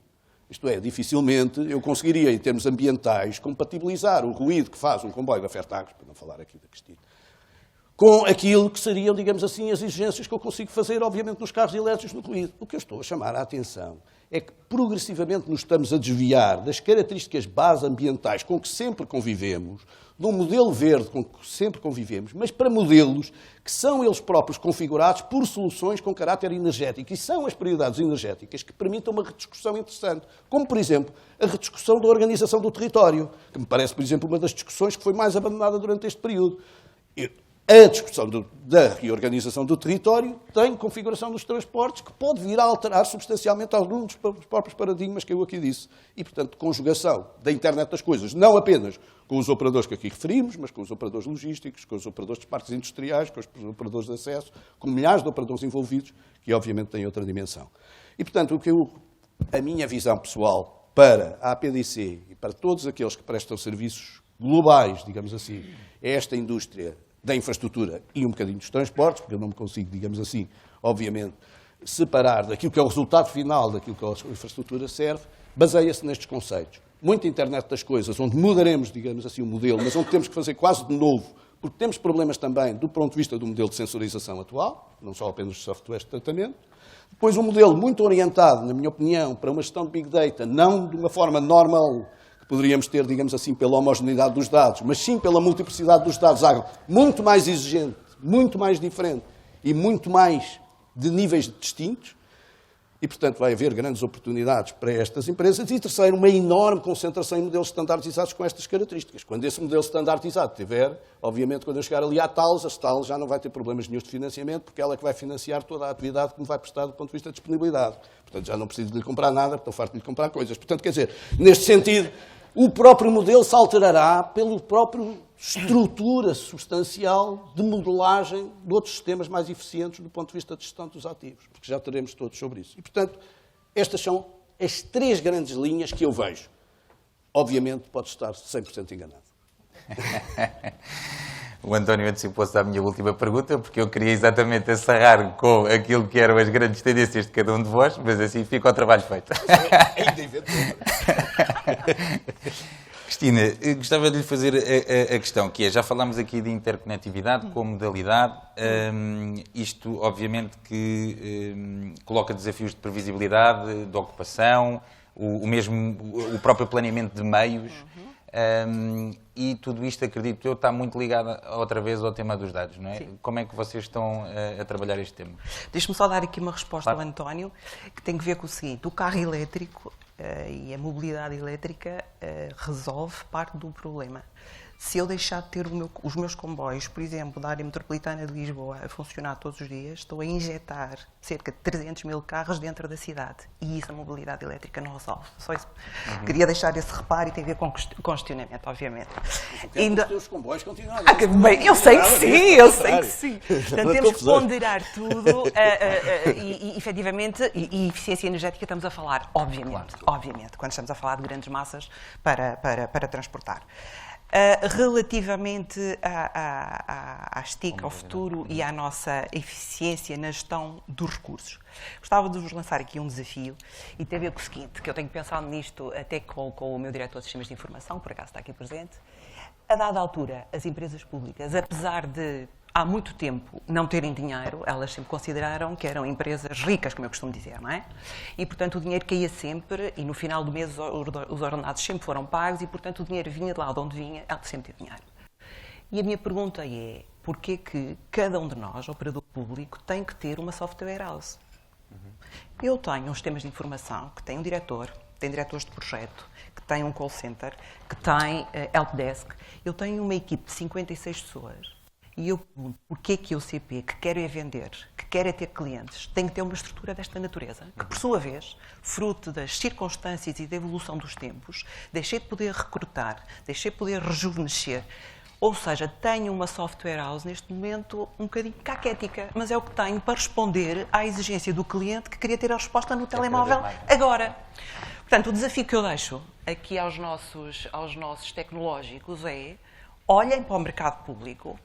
Isto é, dificilmente eu conseguiria, em termos ambientais, compatibilizar o ruído que faz um comboio da Fertagos, para não falar aqui da Cristina, com aquilo que seriam, digamos assim, as exigências que eu consigo fazer, obviamente, nos carros elétricos no ruído. O que eu estou a chamar a atenção é que progressivamente nos estamos a desviar das características base ambientais com que sempre convivemos, de um modelo verde com que sempre convivemos, mas para modelos que são eles próprios configurados por soluções com caráter energético. E são as prioridades energéticas que permitem uma rediscussão interessante, como, por exemplo, a rediscussão da organização do território, que me parece, por exemplo, uma das discussões que foi mais abandonada durante este período. A discussão da reorganização do território tem configuração dos transportes que pode vir a alterar substancialmente alguns dos próprios paradigmas que eu aqui disse. E, portanto, conjugação da internet das coisas, não apenas com os operadores que aqui referimos, mas com os operadores logísticos, com os operadores de parques industriais, com os operadores de acesso, com milhares de operadores envolvidos, que obviamente têm outra dimensão. E, portanto, a minha visão pessoal para a APDC e para todos aqueles que prestam serviços globais, digamos assim, a esta indústria da infraestrutura e um bocadinho dos transportes, porque eu não me consigo, digamos assim, obviamente, separar daquilo que é o resultado final daquilo que a infraestrutura serve, baseia-se nestes conceitos. Muita internet das coisas, onde mudaremos, digamos assim, o modelo, mas onde temos que fazer quase de novo, porque temos problemas também do ponto de vista do modelo de sensorização atual, não só apenas de softwares de tratamento. Depois um modelo muito orientado, na minha opinião, para uma gestão de Big Data, não de uma forma normal, que poderíamos ter, digamos assim, pela homogeneidade dos dados, mas sim pela multiplicidade dos dados, algo muito mais exigente, muito mais diferente e muito mais de níveis distintos. E, portanto, vai haver grandes oportunidades para estas empresas. E, terceiro, uma enorme concentração em modelos standardizados com estas características. Quando esse modelo standardizado tiver, obviamente, quando eu chegar ali à Thales, a Thales já não vai ter problemas nenhum de financiamento, porque ela é que vai financiar toda a atividade que me vai prestar do ponto de vista de disponibilidade. Portanto, já não preciso de lhe comprar nada, estou farto de lhe comprar coisas. Portanto, quer dizer, neste sentido, O próprio modelo se alterará pela própria estrutura substancial de modelagem de outros sistemas mais eficientes do ponto de vista de gestão dos ativos, porque já teremos todos sobre isso. E, portanto, estas são as 3 grandes linhas que eu vejo. Obviamente, pode estar 100% enganado. O António antecipou-se à minha última pergunta, porque eu queria exatamente encerrar com aquilo que eram as grandes tendências de cada um de vós, mas assim fica o trabalho feito. Ainda inventou. Cristina, gostava de lhe fazer a questão, que é, já falámos aqui de interconectividade como modalidade, isto obviamente que coloca desafios de previsibilidade, de ocupação, o próprio planeamento de meios, e tudo isto, acredito eu, está muito ligado outra vez ao tema dos dados, não é? Sim. Como é que vocês estão a trabalhar este tema? Deixe-me só dar aqui uma resposta Claro. ao António, que tem que ver com o seguinte: o carro elétrico e a mobilidade elétrica resolve parte do problema. Se eu deixar de ter os meus comboios, por exemplo, da área metropolitana de Lisboa, a funcionar todos os dias, estou a injetar cerca de 300 mil carros dentro da cidade. E isso a mobilidade elétrica não resolve. Só isso. Queria deixar esse reparo e tem a ver com congestionamento, obviamente. Os teus comboios continuam. Bem, eu sei que sim, eu sei que sim. Portanto, temos que ponderar tudo e efetivamente, e eficiência energética estamos a falar, obviamente, quando estamos a falar de grandes massas para transportar. Relativamente às TIC, ao futuro e à nossa eficiência na gestão dos recursos, gostava de vos lançar aqui um desafio e tem a ver com o seguinte, que eu tenho pensado nisto até com o meu diretor de sistemas de informação, por acaso está aqui presente. A dada altura, as empresas públicas, apesar de há muito tempo não terem dinheiro, elas sempre consideraram que eram empresas ricas, como eu costumo dizer, não é? E, portanto, o dinheiro caía sempre e, no final do mês, os ordenados sempre foram pagos e, portanto, o dinheiro vinha de lá de onde vinha, ela sempre teve dinheiro. E a minha pergunta é, porquê que cada um de nós, operador público, tem que ter uma software house? Eu tenho uns sistemas de informação que tem um diretor, tem diretores de projeto, que tem um call center, que tem helpdesk. Eu tenho uma equipe de 56 pessoas. E eu pergunto, porquê que o CP, que quer é vender, que quer é ter clientes, tem que ter uma estrutura desta natureza, que por sua vez, fruto das circunstâncias e da evolução dos tempos, deixei de poder recrutar, deixei de poder rejuvenescer. Ou seja, tenho uma software house neste momento um bocadinho caquética, mas é o que tenho para responder à exigência do cliente que queria ter a resposta no telemóvel agora. Portanto, o desafio que eu deixo aqui aos nossos tecnológicos é, olhem para o mercado público,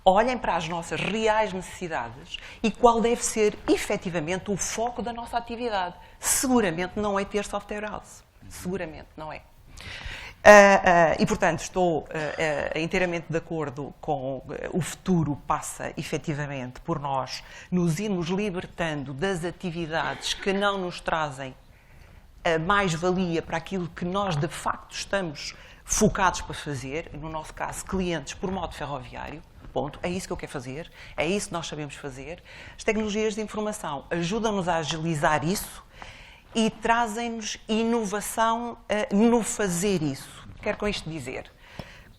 olhem para as nossas reais necessidades e qual deve ser, efetivamente, o foco da nossa atividade. Seguramente não é ter software house. Seguramente não é. E, portanto, estou inteiramente de acordo com o futuro passa, efetivamente, por nós nos irmos libertando das atividades que não nos trazem a mais-valia para aquilo que nós, de facto, estamos focados para fazer, no nosso caso, clientes por modo ferroviário. Ponto. É isso que eu quero fazer, é isso que nós sabemos fazer. As tecnologias de informação ajudam-nos a agilizar isso e trazem-nos inovação no fazer isso. Quero com isto dizer,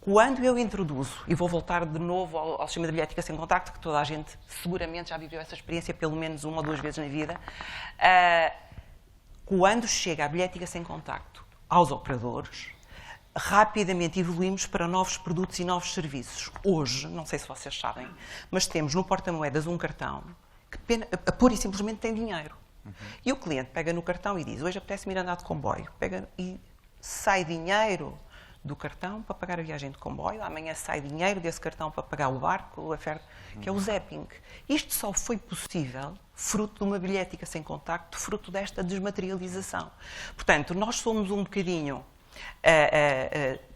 quando eu introduzo, e vou voltar de novo ao sistema de bilhética sem contacto, que toda a gente seguramente já viveu essa experiência pelo menos 1 ou 2 vezes na vida, quando chega a bilhética sem contacto aos operadores, rapidamente evoluímos para novos produtos e novos serviços. Hoje, não sei se vocês sabem, mas temos no porta-moedas um cartão que pura e simplesmente tem dinheiro. E o cliente pega no cartão e diz, hoje apetece-me ir andar de comboio. Pega e sai dinheiro do cartão para pagar a viagem de comboio, amanhã sai dinheiro desse cartão para pagar o barco, que é o zapping. Isto só foi possível fruto de uma bilhética sem contacto, fruto desta desmaterialização. Portanto, nós somos um bocadinho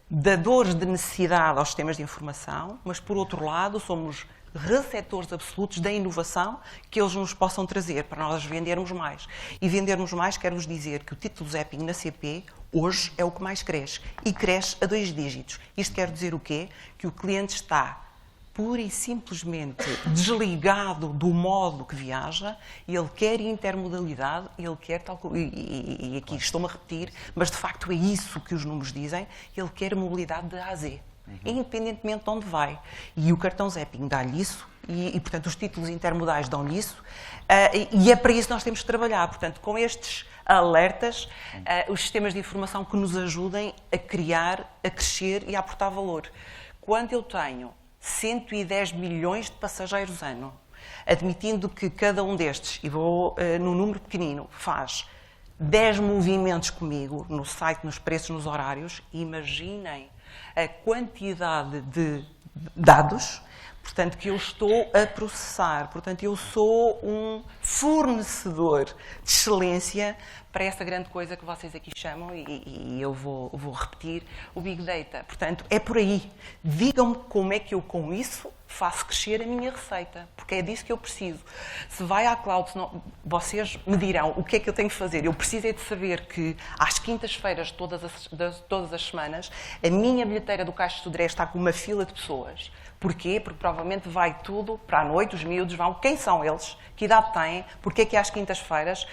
dadores de necessidade aos sistemas de informação, mas, por outro lado, somos receptores absolutos da inovação que eles nos possam trazer para nós vendermos mais. E vendermos mais quer vos dizer que o título zapping na CP hoje é o que mais cresce. E cresce a 2 dígitos. Isto quer dizer o quê? Que o cliente está pura e simplesmente desligado do modo que viaja, ele quer intermodalidade, ele quer tal e aqui estou-me a repetir, mas de facto é isso que os números dizem, ele quer mobilidade de A a Z, independentemente de onde vai. E o cartão zapping dá-lhe isso, e portanto os títulos intermodais dão-lhe isso, e é para isso que nós temos que trabalhar. Portanto, com estes alertas, os sistemas de informação que nos ajudem a criar, a crescer e a aportar valor. Quando eu tenho 110 milhões de passageiros ano, admitindo que cada um destes, e vou num número pequenino, faz 10 movimentos comigo no site, nos preços, nos horários, imaginem a quantidade de dados, portanto, que eu estou a processar. Portanto, eu sou um fornecedor de excelência para essa grande coisa que vocês aqui chamam, e eu vou repetir, o Big Data. Portanto, é por aí. Digam-me como é que eu, com isso, faço crescer a minha receita, porque é disso que eu preciso. Se vai à cloud, vocês me dirão o que é que eu tenho que fazer. Eu preciso é de saber que, às quintas-feiras, todas as semanas, a minha bilheteira do Caixa de Sodré está com uma fila de pessoas. Porquê? Porque provavelmente vai tudo para a noite, os miúdos vão, quem são eles, que idade têm, porque é que às quintas-feiras,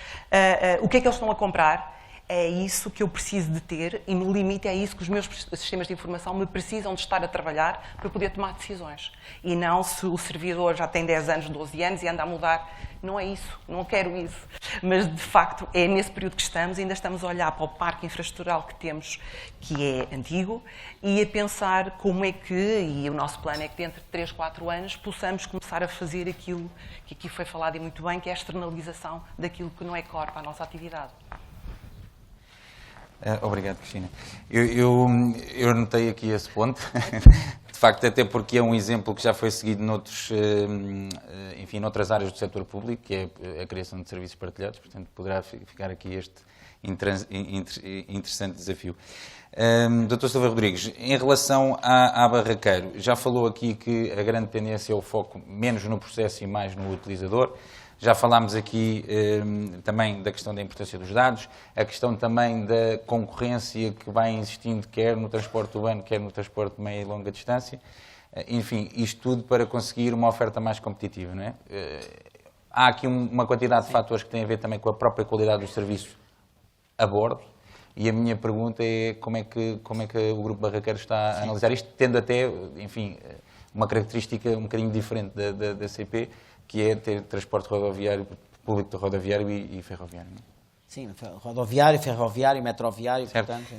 o que é que eles estão a comprar. É isso que eu preciso de ter e, no limite, é isso que os meus sistemas de informação me precisam de estar a trabalhar para poder tomar decisões. E não se o servidor já tem 10 anos, 12 anos e anda a mudar. Não é isso, não quero isso. Mas, de facto, é nesse período que estamos, ainda estamos a olhar para o parque infraestrutural que temos, que é antigo, e a pensar como é que, e o nosso plano é que dentro de 3, 4 anos, possamos começar a fazer aquilo que aqui foi falado e muito bem, que é a externalização daquilo que não é core para a nossa atividade. Obrigado, Cristina. Eu notei aqui esse ponto, de facto, até porque é um exemplo que já foi seguido noutras áreas do setor público, que é a criação de serviços partilhados, portanto, poderá ficar aqui este interessante desafio. Dr. Silva Rodrigues, em relação à Barraqueiro, já falou aqui que a grande tendência é o foco menos no processo e mais no utilizador. Já falámos aqui também da questão da importância dos dados, a questão também da concorrência que vai existindo quer no transporte urbano, quer no transporte de meia e longa distância. Enfim, isto tudo para conseguir uma oferta mais competitiva, não é? Há aqui uma quantidade de fatores que têm a ver também com a própria qualidade do serviço a bordo. E a minha pergunta é como é que o Grupo Barraqueiro está a analisar isto, tendo até, enfim, uma característica um bocadinho diferente da CP, que é ter transporte rodoviário, público rodoviário e ferroviário. Não é? Sim, rodoviário, ferroviário, metroviário, certo. Portanto,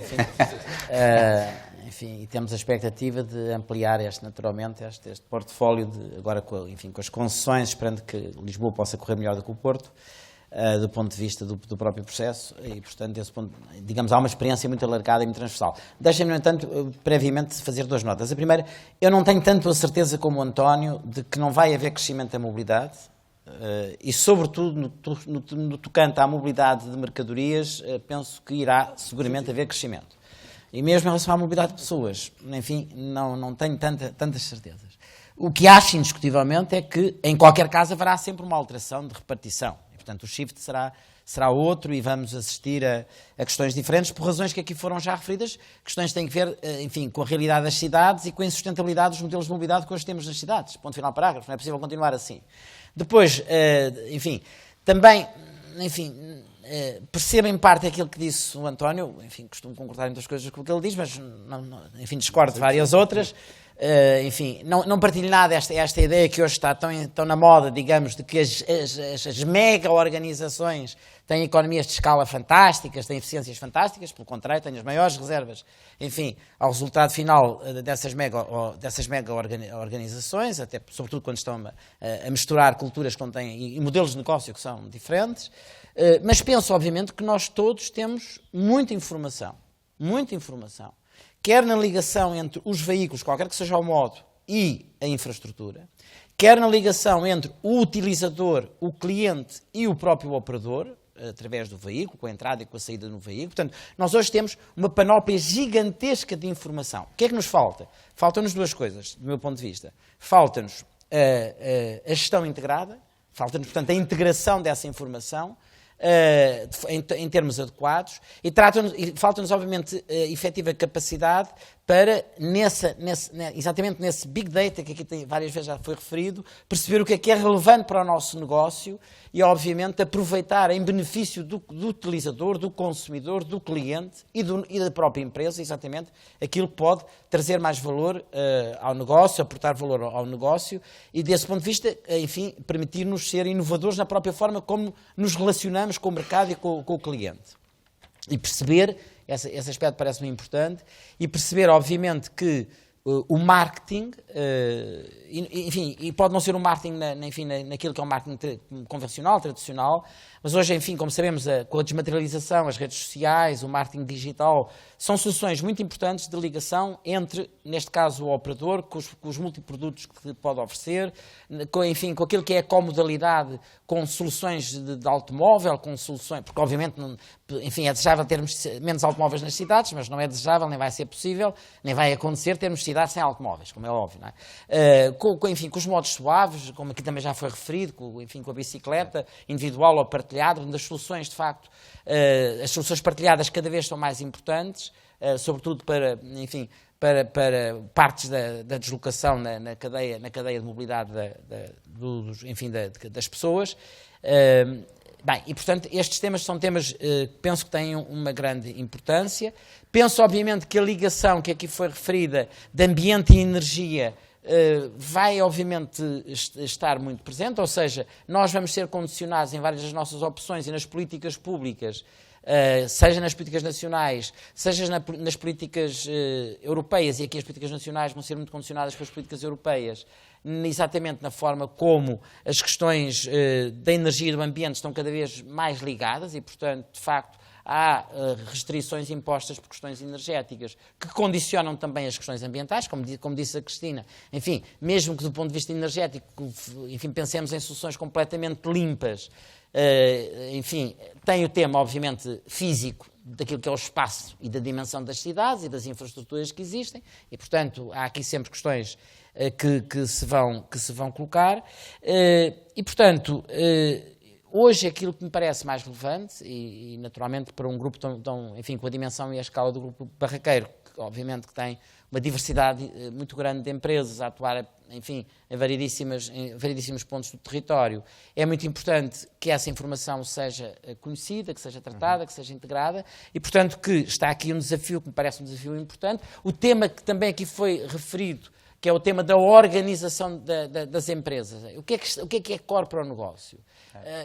enfim, e temos a expectativa de ampliar naturalmente este portfólio, agora com as concessões, esperando que Lisboa possa correr melhor do que o Porto, do ponto de vista do próprio processo, e, portanto, desse ponto, digamos, há uma experiência muito alargada e muito transversal. Deixem-me, no entanto, previamente fazer 2 notas. A primeira, eu não tenho tanto a certeza como o António de que não vai haver crescimento da mobilidade, e, sobretudo, no tocante à mobilidade de mercadorias, penso que irá seguramente haver crescimento. E mesmo em relação à mobilidade de pessoas, enfim, não tenho tantas certezas. O que acho, indiscutivelmente, é que, em qualquer caso, haverá sempre uma alteração de repartição. Portanto, o shift será outro e vamos assistir a questões diferentes por razões que aqui foram já referidas, questões que têm que ver, enfim, com a realidade das cidades e com a insustentabilidade dos modelos de mobilidade que hoje temos nas cidades. Ponto final, parágrafo. Não é possível continuar assim. Depois, enfim, também, enfim, percebo em parte aquilo que disse o António, enfim, costumo concordar em muitas coisas com o que ele diz, mas, enfim, discordo de várias outras. Enfim, não partilho nada esta ideia que hoje está tão na moda, digamos, de que as mega-organizações têm economias de escala fantásticas, têm eficiências fantásticas, pelo contrário, têm as maiores reservas, enfim, ao resultado final dessas mega-organizações, até sobretudo quando estão a misturar culturas que têm, e modelos de negócio que são diferentes, mas penso, obviamente, que nós todos temos muita informação, quer na ligação entre os veículos, qualquer que seja o modo, e a infraestrutura, quer na ligação entre o utilizador, o cliente e o próprio operador, através do veículo, com a entrada e com a saída no veículo. Portanto, nós hoje temos uma panóplia gigantesca de informação. O que é que nos falta? Faltam-nos 2 coisas, do meu ponto de vista. Falta-nos a gestão integrada, falta-nos, portanto, a integração dessa informação, em termos adequados, e falta-nos, obviamente, efetiva capacidade para, exatamente nesse Big Data, que aqui várias vezes já foi referido, perceber o que é relevante para o nosso negócio e, obviamente, aproveitar em benefício do utilizador, do consumidor, do cliente e da própria empresa, exatamente, aquilo que pode trazer mais valor ao negócio, aportar valor ao negócio e, desse ponto de vista, enfim, permitir-nos ser inovadores na própria forma como nos relacionamos com o mercado e com o cliente. E perceber, esse aspecto parece-me importante, e perceber, obviamente, que o marketing, enfim, e pode não ser um marketing naquilo que é um marketing convencional, tradicional, mas hoje, enfim, como sabemos, com a desmaterialização, as redes sociais, o marketing digital, são soluções muito importantes de ligação entre, neste caso, o operador, com os multiprodutos que pode oferecer, enfim, com aquilo que é a comodalidade, com soluções de automóvel, com soluções, porque obviamente, enfim, é desejável termos menos automóveis nas cidades, mas não é desejável, nem vai ser possível, nem vai acontecer termos cidades sem automóveis, como é óbvio, não é? Enfim, com os modos suaves, como aqui também já foi referido, enfim, com a bicicleta individual ou partilhada, onde as soluções, de facto, as soluções partilhadas cada vez são mais importantes, sobretudo para, enfim, para partes da deslocação na cadeia de mobilidade das pessoas. Bem, e portanto estes temas são temas que penso que têm uma grande importância. Penso obviamente que a ligação que aqui foi referida de ambiente e energia vai obviamente estar muito presente, ou seja, nós vamos ser condicionados em várias das nossas opções e nas políticas públicas, seja nas políticas nacionais, seja nas políticas europeias, e aqui as políticas nacionais vão ser muito condicionadas pelas políticas europeias, exatamente na forma como as questões da energia e do ambiente estão cada vez mais ligadas e, portanto, de facto, há restrições impostas por questões energéticas que condicionam também as questões ambientais, como disse a Cristina. Enfim, mesmo que do ponto de vista energético, enfim, pensemos em soluções completamente limpas, enfim, tem o tema, obviamente, físico, daquilo que é o espaço e da dimensão das cidades e das infraestruturas que existem, e, portanto, há aqui sempre questões que se vão colocar, e, portanto, hoje aquilo que me parece mais relevante, e naturalmente para um grupo tão, enfim, com a dimensão e a escala do grupo Barraqueiro, que obviamente que tem uma diversidade muito grande de empresas a atuar, enfim, em variedíssimos pontos do território, é muito importante que essa informação seja conhecida, que seja tratada, que seja integrada, e portanto que está aqui um desafio que me parece um desafio importante. O tema que também aqui foi referido, que é o tema da organização das empresas. O que é core para o negócio?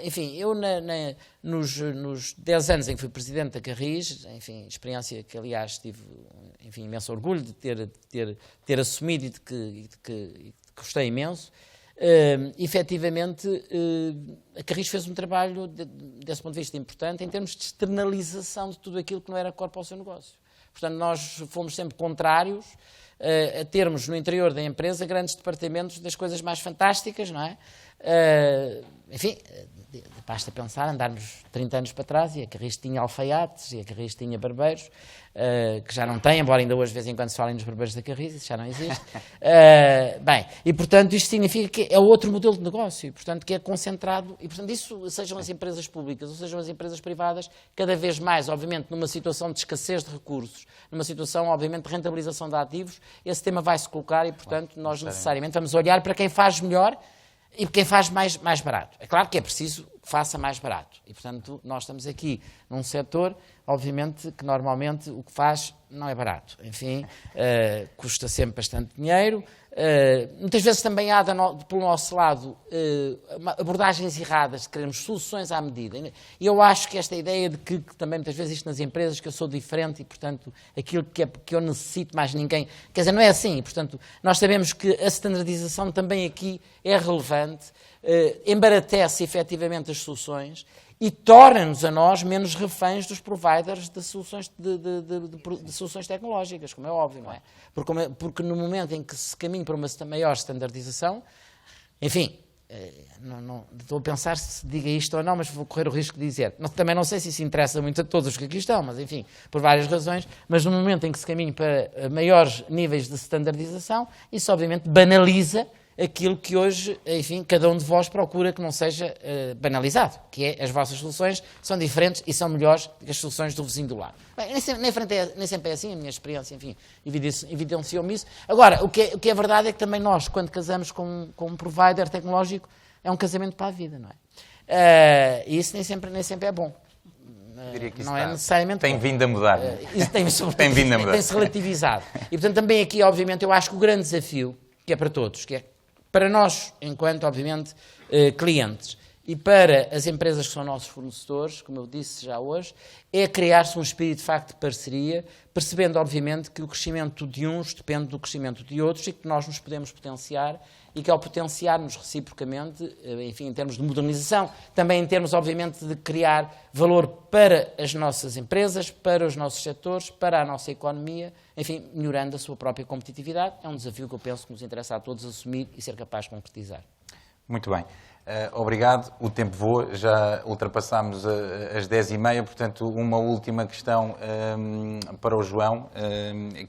Enfim, eu nos 10 anos em que fui presidente da Carris, enfim, experiência que aliás tive, enfim, imenso orgulho de ter assumido e de que gostei imenso, efetivamente a Carris fez um trabalho desse ponto de vista importante em termos de externalização de tudo aquilo que não era core para o seu negócio. Portanto, nós fomos sempre contrários a termos no interior da empresa grandes departamentos das coisas mais fantásticas, não é? Enfim, basta pensar, andarmos 30 anos para trás e a Carris tinha alfaiates e a Carris tinha barbeiros, que já não tem, embora ainda hoje de vez em quando se falem nos barbeiros da Carris, isso já não existe. Bem, e portanto isto significa que é outro modelo de negócio, e portanto que é concentrado, e portanto isso, sejam as empresas públicas ou sejam as empresas privadas, cada vez mais, obviamente, numa situação de escassez de recursos, numa situação, obviamente, de rentabilização de ativos, esse tema vai-se colocar e, portanto, nós necessariamente vamos olhar para quem faz melhor e quem faz mais barato. É claro que é preciso que faça mais barato. E, portanto, nós estamos aqui num setor, obviamente, que normalmente o que faz não é barato. Enfim, custa sempre bastante dinheiro. Muitas vezes também há, pelo nosso lado, abordagens erradas de queremos soluções à medida. E eu acho que esta ideia de que também muitas vezes isto nas empresas, que eu sou diferente e, portanto, aquilo que eu necessito mais ninguém... Quer dizer, não é assim. Portanto, nós sabemos que a standardização também aqui é relevante, embaratece efetivamente as soluções e torna-nos a nós menos reféns dos providers de soluções, de soluções tecnológicas, como é óbvio, não é? Porque no momento em que se caminha para uma maior standardização, enfim, não estou a pensar se diga isto ou não, mas vou correr o risco de dizer. Também não sei se isso interessa muito a todos os que aqui estão, mas enfim, por várias razões, mas no momento em que se caminha para maiores níveis de standardização, isso obviamente banaliza aquilo que hoje, enfim, cada um de vós procura que não seja banalizado, que é as vossas soluções são diferentes e são melhores que as soluções do vizinho do lado. Bem, nem sempre é assim, a minha experiência, enfim, evidenciou-me isso. Agora, o que é verdade é que também nós, quando casamos com um provider tecnológico, é um casamento para a vida, não é? E isso nem sempre é bom. Diria que isso não é necessariamente tem vindo a mudar. Isso tem vindo a mudar. Tem-se relativizado. E, portanto, também aqui, obviamente, eu acho que o grande desafio, que é para todos, que é para nós, enquanto, obviamente, clientes, e para as empresas que são nossos fornecedores, como eu disse já hoje, é criar-se um espírito de facto de parceria, percebendo, obviamente, que o crescimento de uns depende do crescimento de outros e que nós nos podemos potenciar e que ao potenciarmos reciprocamente, enfim, em termos de modernização, também em termos, obviamente, de criar valor para as nossas empresas, para os nossos setores, para a nossa economia, enfim, melhorando a sua própria competitividade, é um desafio que eu penso que nos interessa a todos assumir e ser capaz de concretizar. Muito bem. Obrigado. O tempo voa, já ultrapassámos as 10h30, portanto, uma última questão para o João,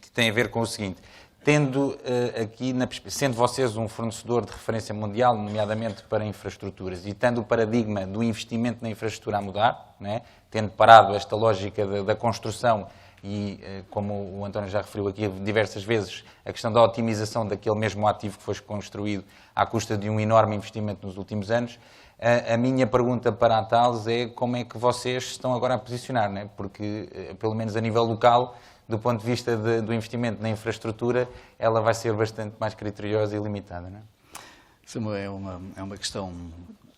que tem a ver com o seguinte. Tendo aqui, sendo vocês um fornecedor de referência mundial, nomeadamente para infraestruturas, e tendo o paradigma do investimento na infraestrutura a mudar, né, tendo parado esta lógica da construção e, como o António já referiu aqui diversas vezes, a questão da otimização daquele mesmo ativo que foi construído à custa de um enorme investimento nos últimos anos, a minha pergunta para a Thales é como é que vocês estão agora a posicionar, né? Porque, pelo menos a nível local, do ponto de vista do investimento na infraestrutura, ela vai ser bastante mais criteriosa e limitada, não é? Isso é uma questão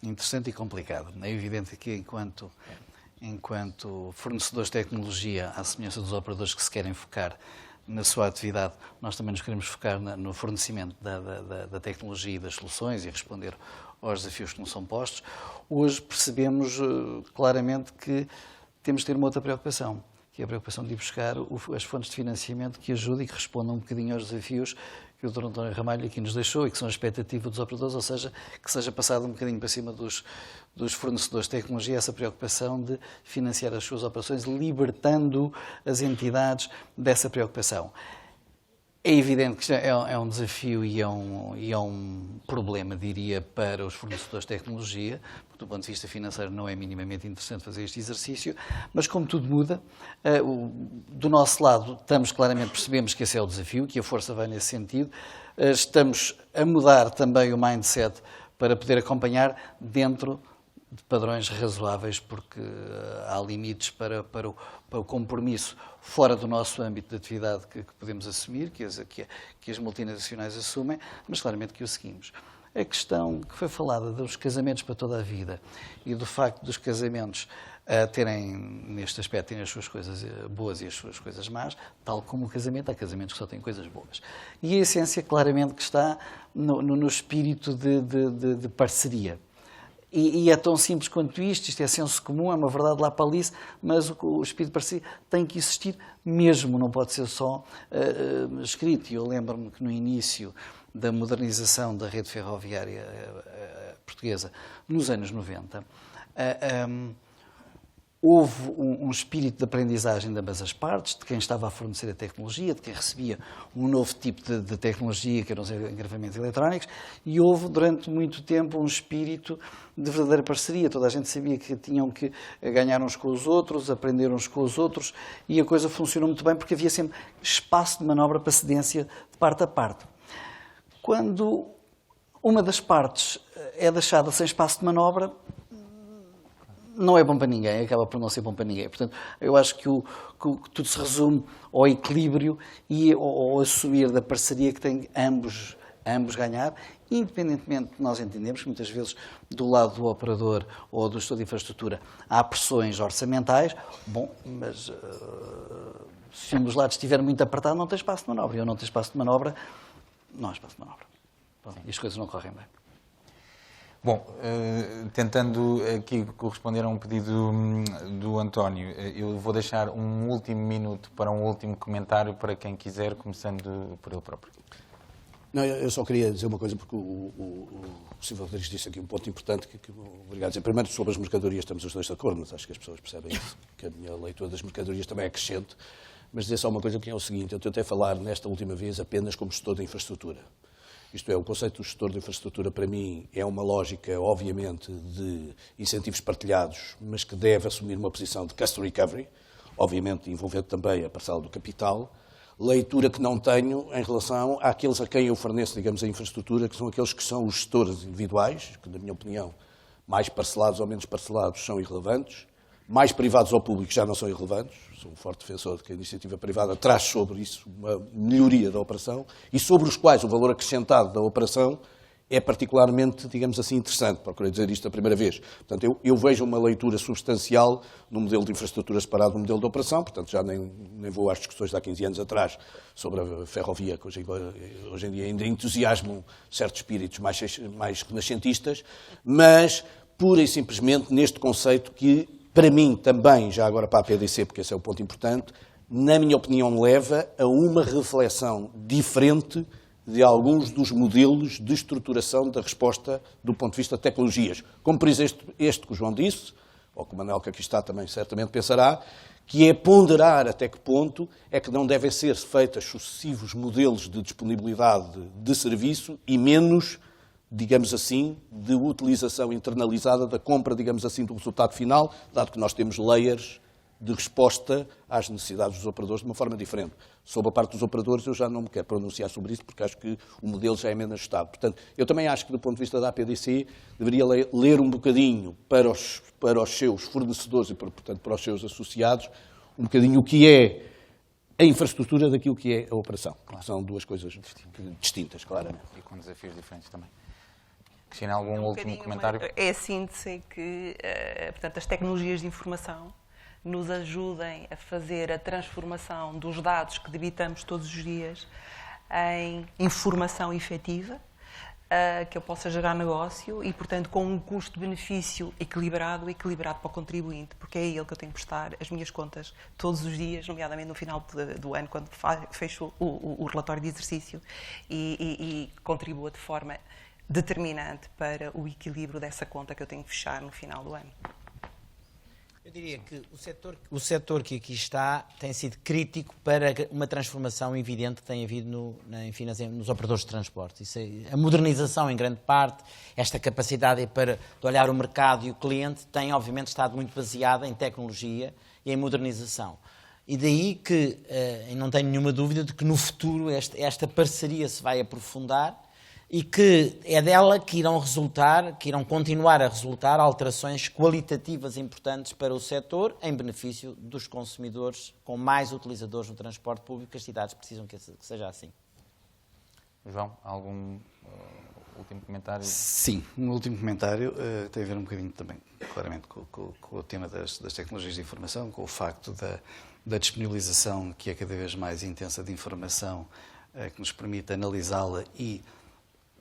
interessante e complicada. É evidente que, enquanto fornecedores de tecnologia, à semelhança dos operadores que se querem focar na sua atividade, nós também nos queremos focar no fornecimento da tecnologia e das soluções e responder aos desafios que nos são postos. Hoje percebemos claramente que temos de ter uma outra preocupação, que é a preocupação de ir buscar as fontes de financiamento que ajudem e que respondam um bocadinho aos desafios que o Dr. António Ramalho aqui nos deixou e que são a expectativa dos operadores, ou seja, que seja passado um bocadinho para cima dos fornecedores de tecnologia essa preocupação de financiar as suas operações, libertando as entidades dessa preocupação. É evidente que é um desafio e é um problema, diria, para os fornecedores de tecnologia, porque do ponto de vista financeiro não é minimamente interessante fazer este exercício, mas como tudo muda, do nosso lado percebemos que esse é o desafio, que a força vai nesse sentido, estamos a mudar também o mindset para poder acompanhar dentro de padrões razoáveis, porque há limites para o compromisso fora do nosso âmbito de atividade que podemos assumir, que as multinacionais assumem, mas claramente que o seguimos. A questão que foi falada dos casamentos para toda a vida e do facto dos casamentos terem, neste aspecto, terem as suas coisas boas e as suas coisas más, tal como o casamento, há casamentos que só têm coisas boas. E a essência, claramente, que está no espírito de parceria. E é tão simples quanto isto é senso comum, é uma verdade lá para Alice, mas o espírito de parceria tem que existir mesmo, não pode ser só escrito. E eu lembro-me que no início da modernização da rede ferroviária portuguesa, nos anos 90, houve um espírito de aprendizagem de ambas as partes, de quem estava a fornecer a tecnologia, de quem recebia um novo tipo de tecnologia, que eram os engravamentos eletrónicos, e houve durante muito tempo um espírito de verdadeira parceria. Toda a gente sabia que tinham que ganhar uns com os outros, aprender uns com os outros, e a coisa funcionou muito bem porque havia sempre espaço de manobra para cedência de parte a parte. Quando uma das partes é deixada sem espaço de manobra, não é bom para ninguém, acaba por não ser bom para ninguém. Portanto, eu acho que tudo se resume ao equilíbrio e ao assumir da parceria que tem ambos ganhar, independentemente de nós entendermos que muitas vezes do lado do operador ou do gestor de infraestrutura há pressões orçamentais, bom, mas se um dos lados estiver muito apertado não tem espaço de manobra, e eu não tenho espaço de manobra, não há espaço de manobra. Bom, e as coisas não correm bem. Bom, tentando aqui corresponder a um pedido do António, eu vou deixar um último minuto para um último comentário para quem quiser, começando por ele próprio. Não, eu só queria dizer uma coisa, porque o Silvio Rodrigues disse aqui um ponto importante, obrigado a dizer. Primeiro, sobre as mercadorias estamos os dois de acordo, mas acho que as pessoas percebem isso, que a minha leitura das mercadorias também é crescente. Mas dizer só uma coisa que é o seguinte, eu tentei falar nesta última vez apenas como gestor da infraestrutura. Isto é, o conceito do gestor de infraestrutura, para mim, é uma lógica, obviamente, de incentivos partilhados, mas que deve assumir uma posição de cost recovery, obviamente envolvendo também a parcela do capital. Leitura que não tenho em relação àqueles a quem eu forneço, digamos, a infraestrutura, que são aqueles que são os gestores individuais, que, na minha opinião, mais parcelados ou menos parcelados são irrelevantes, mais privados ou públicos já não são irrelevantes. Sou um forte defensor de que a iniciativa privada traz sobre isso uma melhoria da operação e sobre os quais o valor acrescentado da operação é particularmente, digamos assim, interessante. Procurei dizer isto a primeira vez. Portanto, eu vejo uma leitura substancial no modelo de infraestrutura separado do modelo de operação, portanto, já nem vou às discussões de há 15 anos atrás sobre a ferrovia, que hoje em dia ainda entusiasmam certos espíritos mais renascentistas, mas pura e simplesmente neste conceito que, para mim, também, já agora para a PDC, porque esse é o ponto importante, na minha opinião, leva a uma reflexão diferente de alguns dos modelos de estruturação da resposta do ponto de vista de tecnologias. Como, por exemplo, este que o João disse, ou que o Manuel, que aqui está, também certamente pensará, que é ponderar até que ponto é que não devem ser feitos sucessivos modelos de disponibilidade de serviço e menos, digamos assim, de utilização internalizada da compra, digamos assim, do resultado final, dado que nós temos layers de resposta às necessidades dos operadores de uma forma diferente. Sobre a parte dos operadores, eu já não me quero pronunciar sobre isso, porque acho que o modelo já é menos ajustado. Portanto, eu também acho que, do ponto de vista da APDC, deveria ler um bocadinho para os seus fornecedores e, portanto, para os seus associados, um bocadinho o que é a infraestrutura daquilo que é a operação. Claro. São duas coisas distintas, claramente. E com desafios diferentes também. Cristina, algum último comentário? É a síntese que, portanto, as tecnologias de informação nos ajudem a fazer a transformação dos dados que debitamos todos os dias em informação efetiva, que eu possa gerar negócio e, portanto, com um custo-benefício equilibrado para o contribuinte, porque é ele que eu tenho que prestar as minhas contas todos os dias, nomeadamente no final do ano, quando fecho o relatório de exercício e contribua de forma determinante para o equilíbrio dessa conta que eu tenho que fechar no final do ano. Eu diria que o setor que aqui está tem sido crítico para uma transformação evidente que tem havido nos operadores de transporte. Isso é, a modernização, em grande parte, esta capacidade de olhar o mercado e o cliente tem, obviamente, estado muito baseada em tecnologia e em modernização. E daí que, não tenho nenhuma dúvida de que no futuro esta parceria se vai aprofundar e que é dela que irão continuar a resultar alterações qualitativas importantes para o setor, em benefício dos consumidores, com mais utilizadores no transporte público, que as cidades precisam que seja assim. João, algum último comentário? Sim, um último comentário tem a ver um bocadinho também, claramente, com o tema das tecnologias de informação, com o facto da disponibilização que é cada vez mais intensa de informação, que nos permite analisá-la e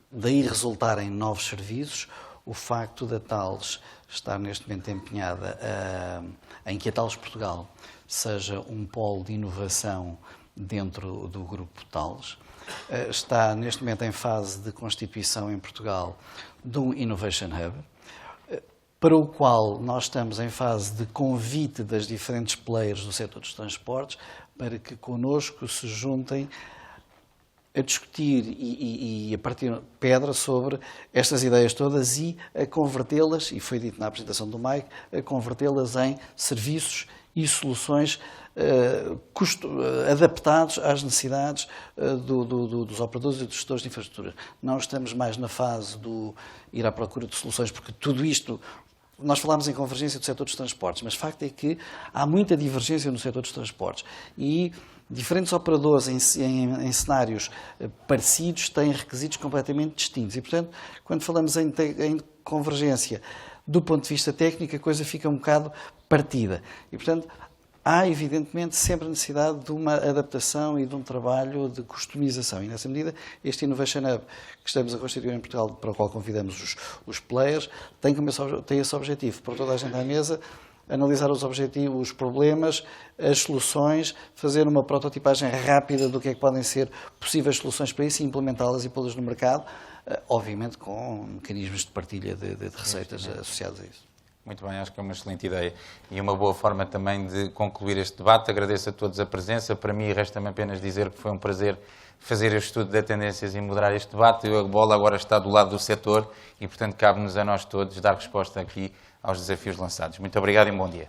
daí resultar em novos serviços, o facto da Thales estar neste momento empenhada em que a Thales Portugal seja um polo de inovação dentro do grupo Thales, está neste momento em fase de constituição em Portugal de um Innovation Hub, para o qual nós estamos em fase de convite das diferentes players do setor dos transportes para que connosco se juntem a discutir e a partir pedra sobre estas ideias todas e a convertê-las, e foi dito na apresentação do Mike, a convertê-las em serviços e soluções adaptados às necessidades dos operadores e dos gestores de infraestrutura. Não estamos mais na fase do ir à procura de soluções, porque tudo isto... Nós falámos em convergência do setor dos transportes, mas o facto é que há muita divergência no setor dos transportes e diferentes operadores em cenários parecidos têm requisitos completamente distintos. E, portanto, quando falamos em convergência do ponto de vista técnico, a coisa fica um bocado partida. E, portanto, há, evidentemente, sempre a necessidade de uma adaptação e de um trabalho de customização. E, nessa medida, este Innovation Hub que estamos a constituir em Portugal, para o qual convidamos os players, tem esse objetivo, para toda a gente à mesa, analisar os objetivos, os problemas, as soluções, fazer uma prototipagem rápida do que é que podem ser possíveis soluções para isso e implementá-las e pô-las no mercado, obviamente com mecanismos de partilha de receitas associados a isso. Muito bem, acho que é uma excelente ideia e uma boa forma também de concluir este debate. Agradeço a todos a presença. Para mim, resta-me apenas dizer que foi um prazer fazer este estudo de tendências e moderar este debate. A bola agora está do lado do setor e, portanto, cabe-nos a nós todos dar resposta aqui aos desafios lançados. Muito obrigado e um bom dia.